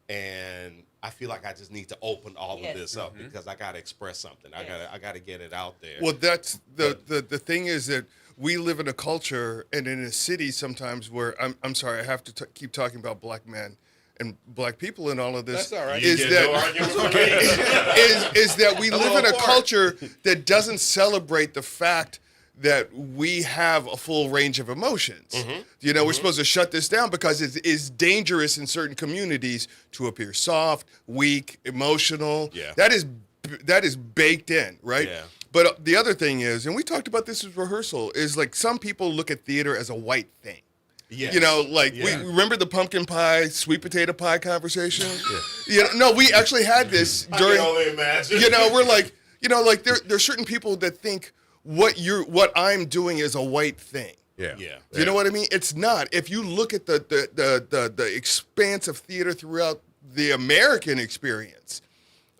And I feel like I just need to open all of this up mm-hmm. because I got to express something. Yes. I got to get it out there. Well, that's the thing is that we live in a culture and in a city sometimes where I'm sorry, I have to keep talking about black men and black people and all of this. That's all right. Is that we live in a culture that doesn't celebrate the fact that we have a full range of emotions. Mm-hmm. You know, mm-hmm. we're supposed to shut this down because it is dangerous in certain communities to appear soft, weak, emotional. Yeah. That is baked in, right? Yeah. But the other thing is, and we talked about this as rehearsal, is like some people look at theater as a white thing. Yes. You know, like we remember the pumpkin pie, sweet potato pie conversation? Yeah. You know, no, we actually had this during. I can only imagine. You know, we're like, you know, like there's certain people that think what I'm doing is a white thing. Yeah. You know what I mean? It's not. If you look at the expanse of theater throughout the American experience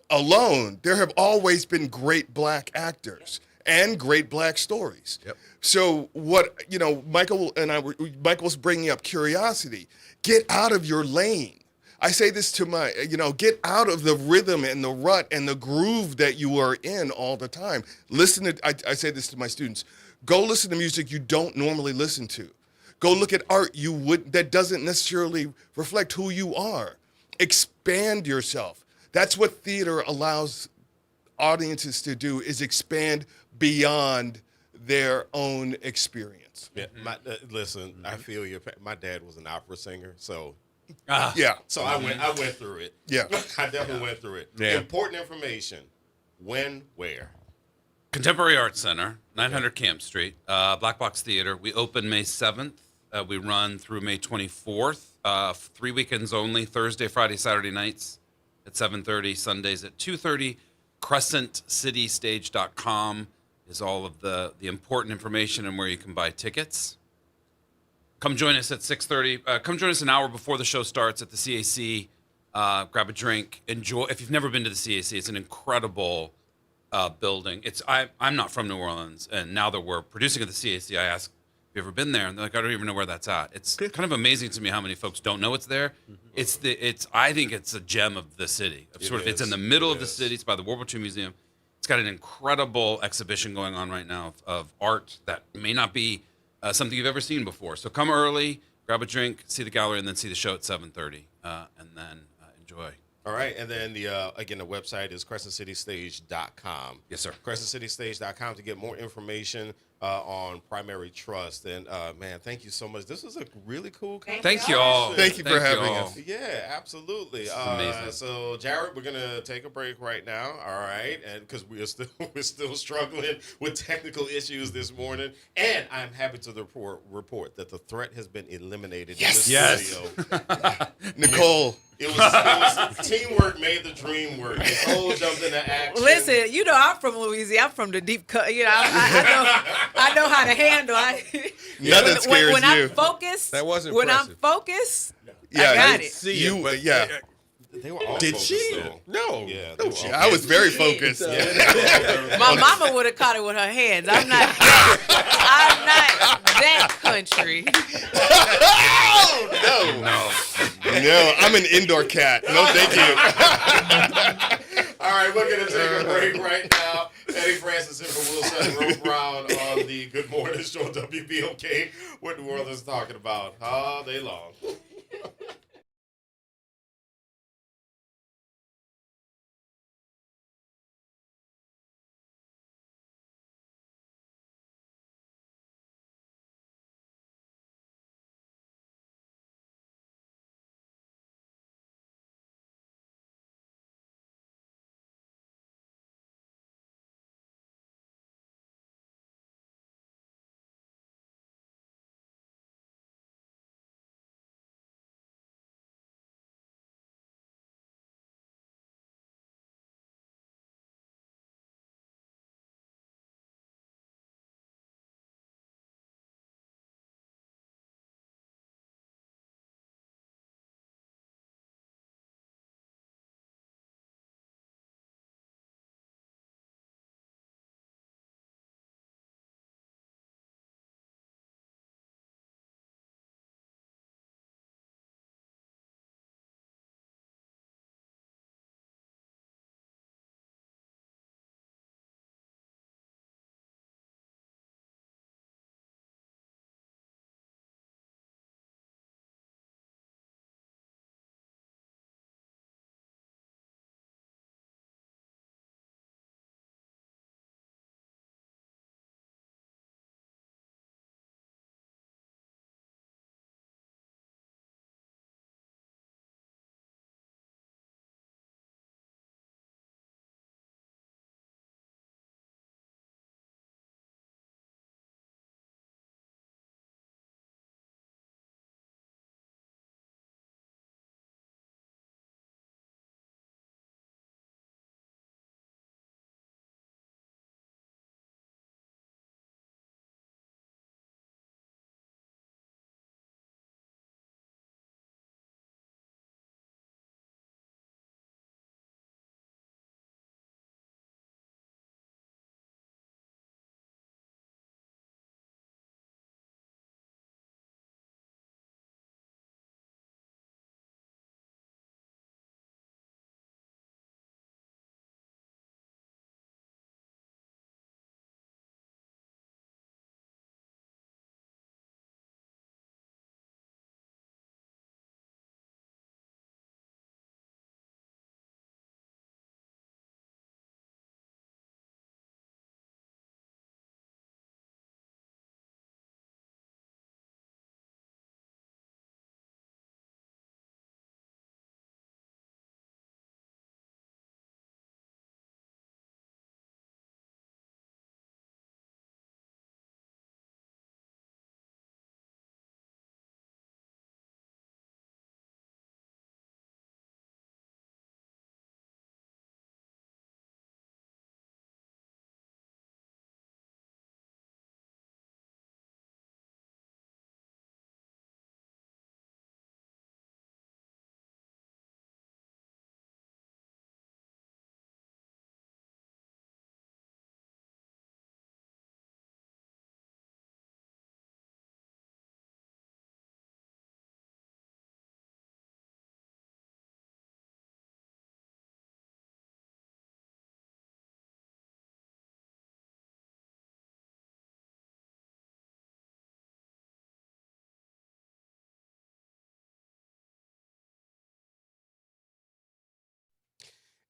alone, there have always been great black actors and great black stories. Yep. So what, you know, Michael's bringing up curiosity. Get out of your lane. I say this to my, get out of the rhythm and the rut and the groove that you are in all the time. I say this to my students, go listen to music you don't normally listen to. Go look at art that doesn't necessarily reflect who you are. Expand yourself. That's what theater allows audiences to do, is expand beyond their own experience. Yeah, listen, I feel you. My dad was an opera singer, so... Yeah. So I went through it. Yeah. I definitely went through it. Yeah. Important information. When, where? Contemporary Arts Center, 900 Camp Street, Black Box Theater. We open May 7th. We run through May 24th. 3 weekends only, Thursday, Friday, Saturday nights at 7:30, Sundays at 2:30. CrescentCityStage.com is all of the important information and where you can buy tickets. Come join us at 6:30. Come join us an hour before the show starts at the CAC. Grab a drink. Enjoy. If you've never been to the CAC, it's an incredible building. I'm not from New Orleans, and now that we're producing at the CAC, I ask, "Have you ever been there?" And they're like, "I don't even know where that's at." It's kind of amazing to me how many folks don't know it's there. Mm-hmm. I think it's a gem of the city. It's in the middle of the city. It's by the World War II Museum. It's got an incredible exhibition going on right now of art that may not be something you've ever seen before. So come early, grab a drink, see the gallery, and then see the show at 7:30, and then enjoy All right, and then the website is crescentcitystage.com. Yes, sir. crescentcitystage.com to get more information on Primary Trust. And man, thank you so much. This was a really cool conversation. Thank you all. Thank you for having all. us. Yeah, absolutely. This is amazing. So, Jared, we're gonna take a break right now. All right, and because we're still struggling with technical issues this morning, and I'm happy to report that the threat has been eliminated in the studio. Nicole. It was teamwork made the dream work. Nicole jumped into action. Listen, you know I'm from Louisiana. I'm from the deep cut. You know, I know how to handle. Nothing scares when you. I'm focused. That was when I'm impressive. focused. Yeah, I got I it. See You, it, but yeah. They were all Did focused, she? though. No. Yeah, No, they were she- all I was very She- focused. My mama would have caught it with her hands. I'm not that. I'm not that country. No, I'm an indoor cat. No, thank you. All right, we're going to take a break right now. Eddie Francis and for Wilson and Ro Brown on the Good Morning Show, WBOK. What the world is talking about all day long.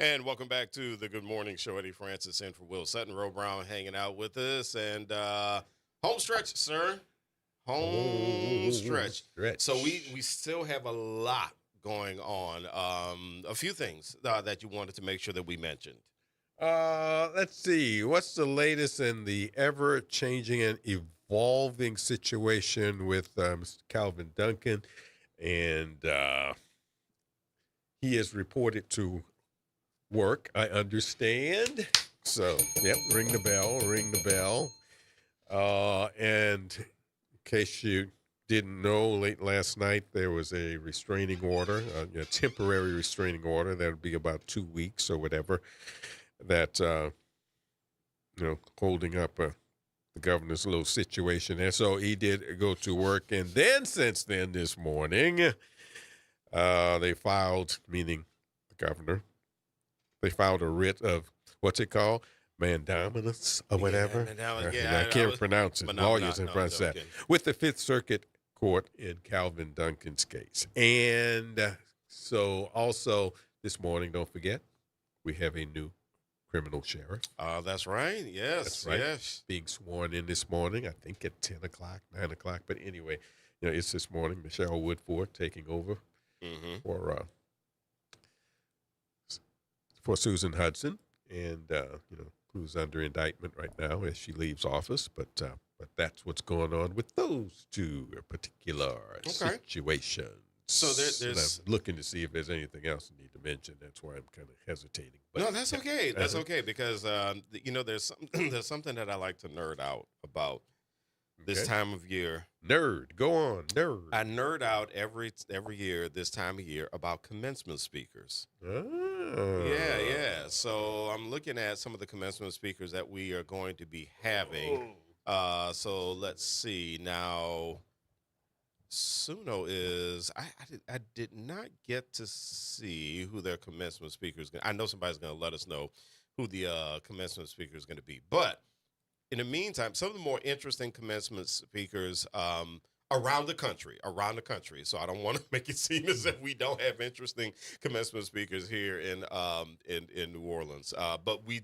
And welcome back to the Good Morning Show. Eddie Francis in for Will Sutton. Ro Brown hanging out with us. And home stretch, sir. Home stretch. So we still have a lot going on. A few things that you wanted to make sure that we mentioned. Let's see. What's the latest in the ever-changing and evolving situation with Mr. Calvin Duncan? And he is reported to work, I understand. So, yep, ring the bell. And in case you didn't know, late last night there was a restraining order, a temporary restraining order that would be about 2 weeks or whatever, that holding up the governor's little situation there. So he did go to work, and then since then this morning, they filed, meaning the governor, they filed a writ of what's it called? Mandamus or whatever. I can't pronounce it. Lawyers in front of that. With the Fifth Circuit Court in Calvin Duncan's case. And so also this morning, don't forget, we have a new criminal sheriff. That's right. Yes. That's right. Yes. Being sworn in this morning, I think at 10 o'clock, 9 o'clock. But anyway, it's this morning. Michelle Woodford taking over for Susan Hudson, and who's under indictment right now as she leaves office. But that's what's going on with those two particular situations. So there's and I'm looking to see if there's anything else I need to mention. That's why I'm kind of hesitating. But, no, that's okay. That's okay because there's something that I like to nerd out about this time of year. Nerd, go on, nerd. I nerd out every year this time of year about commencement speakers. Oh. Yeah. So I'm looking at some of the commencement speakers that we are going to be having. So let's see now. Suno is I did not get to see who their commencement speaker is going. I know somebody's going to let us know who the commencement speaker is going to be. But in the meantime, some of the more interesting commencement speakers around the country. So I don't want to make it seem as if we don't have interesting commencement speakers here in New Orleans. But we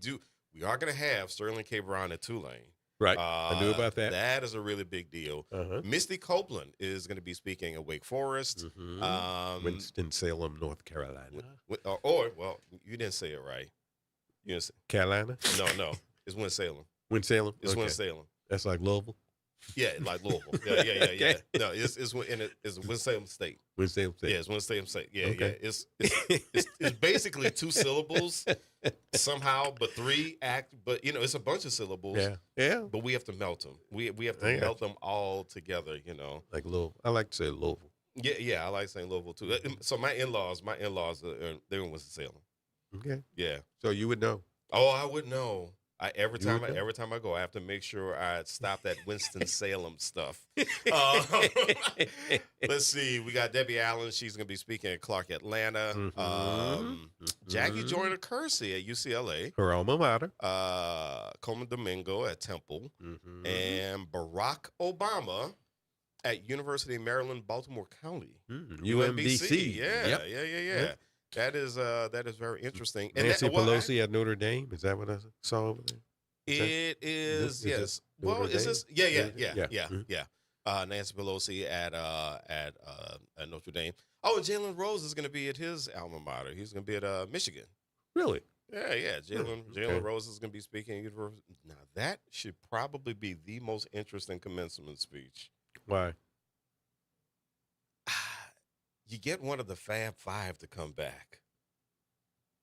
are going to have Sterling K. Brown at Tulane. Right. I knew about that. That is a really big deal. Misty Copeland is going to be speaking at Wake Forest. Winston-Salem, North Carolina. Well, you didn't say it right. You didn't say, Carolina? No. It's Winston-Salem. Winston-Salem? It's Winston-Salem. That's like Louisville? Yeah, like Louisville. Yeah. No, it's Winston-Salem State. Winston-Salem State. Yeah, it's Winston-Salem State. Yeah, okay. It's basically 2 syllables somehow, but 3 but it's a bunch of syllables. Yeah. But we have to melt them. We have to melt them all together. Like Louisville. I like to say Louisville. Yeah. I like saying Louisville too. So my in-laws, they're in Winston-Salem. Okay. Yeah. So you would know. Oh, I would know. Every time I go, I have to make sure I stop that Winston-Salem stuff. Let's see. We got Debbie Allen. She's going to be speaking at Clark Atlanta. Jackie Joyner Kersey at UCLA. Her alma mater. Coleman Domingo at Temple. And Barack Obama at University of Maryland, Baltimore County. UMBC. Yeah. That is very interesting. And Nancy Pelosi at Notre Dame. Is that what I saw over there? It is, yes. Well, is this? Yeah. Nancy Pelosi at Notre Dame. Oh, and Jalen Rose is going to be at his alma mater. He's going to be at Michigan. Really? Yeah. Jalen Rose is going to be speaking at University. Now that should probably be the most interesting commencement speech. Why? You get one of the Fab Five to come back.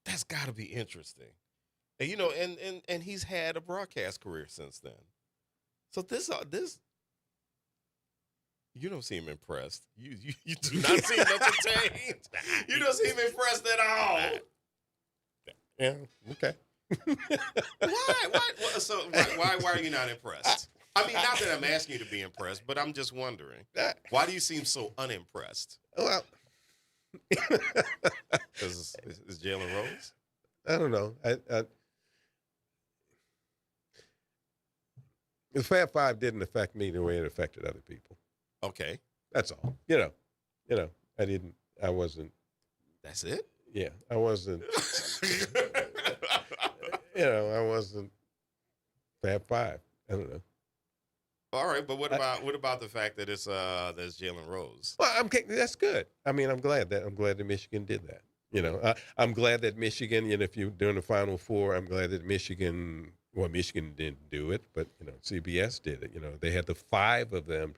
That's got to be interesting. And and he's had a broadcast career since then. So this you don't seem impressed. You do not seem entertained. You don't seem impressed at all. Yeah. Okay. Why? So why are you not impressed? I mean, not that I'm asking you to be impressed, but I'm just wondering, why do you seem so unimpressed? Well, is Jalen Rose? I don't know. The Fab Five didn't affect me the way it affected other people. Okay, that's all. I wasn't. That's it. Yeah, I wasn't. You know, I wasn't Fab Five. I don't know. All right, but what about the fact that it's there's Jalen Rose? Well, that's good. I mean, I'm glad that Michigan did that. You know, I'm glad that Michigan. You know, if you're doing the Final Four, I'm glad that Michigan. Well, Michigan didn't do it, but you know, CBS did it. You know, they had the 5 of them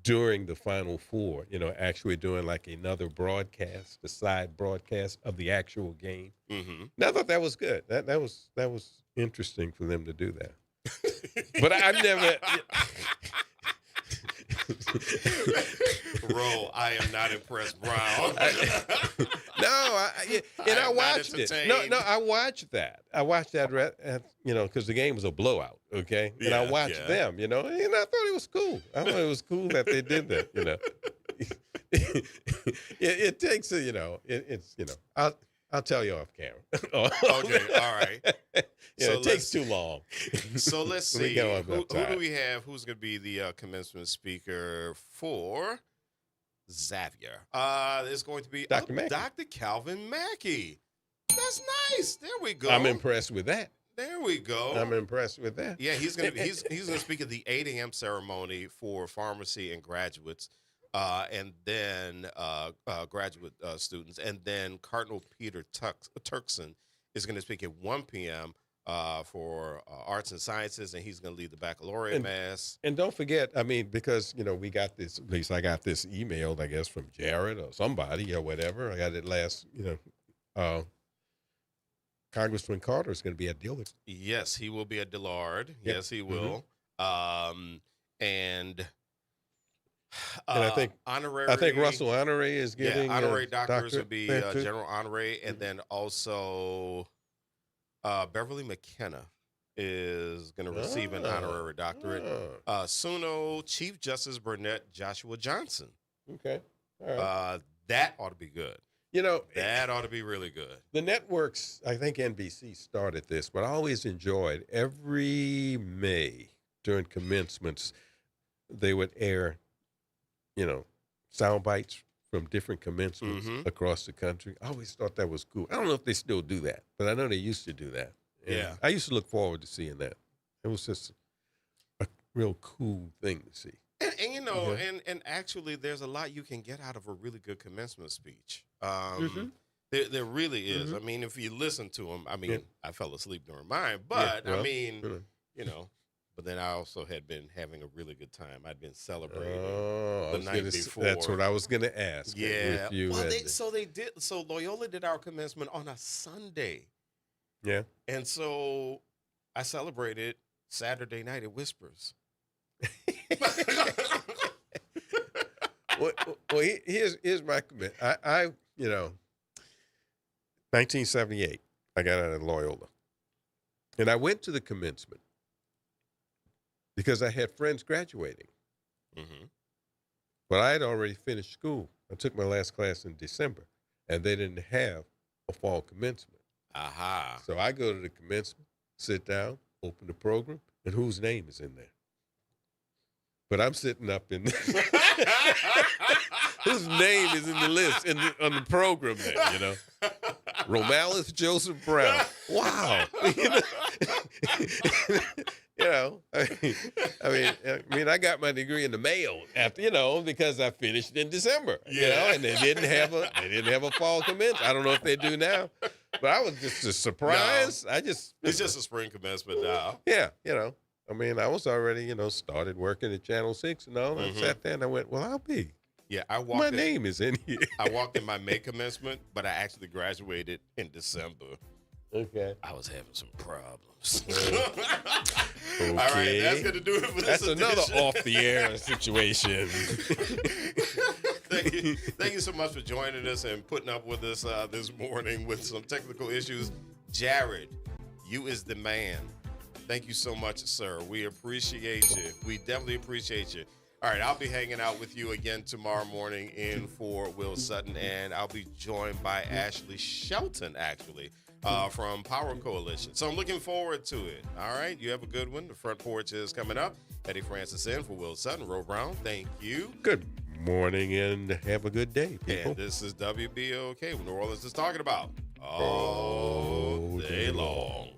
during the Final Four. You know, actually doing like another broadcast, the side broadcast of the actual game. Mm-hmm. And I thought that was good. That was interesting for them to do that. But I've never. Roll, I am not impressed, Brown. I watched it. No, I watched that. You know, because the game was a blowout. Okay, and I watched them. You know, and I thought it was cool. I thought it was cool that they did that. You know, it takes a. You know, it's. You know, I'll tell you off camera. Okay, all right. Yeah, So it takes too long. So let's We see. go Who up top. do we have? Who's going to be the commencement speaker for Xavier? It's going to be Dr. Mackey. Dr. Calvin Mackey. That's nice. There we go. I'm impressed with that. There we go. I'm impressed with that. Yeah, he's gonna speak at the 8 a.m. ceremony for pharmacy and graduates, and then graduate students, and then Cardinal Peter Turkson is going to speak at 1 p.m. For arts and sciences, and he's going to lead the baccalaureate mass. And don't forget, I mean, because, you know, we got this, at least I got this email, I guess, from Jared or somebody or whatever. I got it last, you know, Congressman Carter is going to be at Dillard. Yes, he will be at Dillard. Yep. Yes, he will. And I think honorary. Russell Honoré is getting honorary a doctors will be there, too. general honorary, and then also Beverly McKenna is going to receive an honorary doctorate. Suno Chief Justice Burnett Joshua Johnson. Okay. All right. That ought to be good. You know, That ought to be really good. the networks, I think NBC started this, but I always enjoyed every May during commencements, they would air, you know, sound bites from different commencements across the country. I always thought that was cool. I don't know if they still do that, but I know they used to do that. And Yeah. I used to look forward to seeing that. It was just a real cool thing to see. And you know, Yeah. and actually, there's a lot you can get out of a really good commencement speech. Mhm. There really is. Mhm. I mean, if you listen to them, I mean, Yeah. I fell asleep during mine, but well, I mean, you know. you know, but then I also had been having a really good time. I'd been celebrating. Oh, I the was night gonna before. that's what I was going to ask. Yeah. If you Well, had- so Loyola did our commencement on a Sunday. yeah. And so I celebrated Saturday night at Whispers. Well, here's my commit. I, you know, 1978, I got out of Loyola. And I went to the commencement because I had friends graduating. Mm-hmm. But I had already finished school. I took my last class in December, and they didn't have a fall commencement. Aha. So I go to the commencement, sit down, open the program, and whose name is in there? But I'm sitting up in whose name is in the list on the program there, you know? Romalis Joseph Brown. Wow. You know, I mean, I got my degree in the mail after, you know, because I finished in December, you know, and they didn't have a fall commencement. I don't know if they do now, but I was just surprised. No. It's just a spring commencement now. Yeah, you know, I mean, I was already, you know, started working at Channel 6 and all. I sat there and I went, well, I'll be. Yeah, My name is in here. I walked in my May commencement, but I actually graduated in December. Okay. I was having some problems. Okay. All right, that's going to do it for this That's another edition. off the air situation. Thank you so much for joining us and putting up with us this morning with some technical issues. Jared, you is the man. Thank you so much, sir. We appreciate you. We definitely appreciate you. All right, I'll be hanging out with you again tomorrow morning in for Will Sutton, and I'll be joined by Ashley Shelton, actually, from Power Coalition. So I'm looking forward to it. All right, you have a good one. The front porch is coming up. Eddie Francis in for Will Sutton. Ro Brown, thank you. Good morning and have a good day, people. And this is WBOK, what New Orleans is talking about. all day long.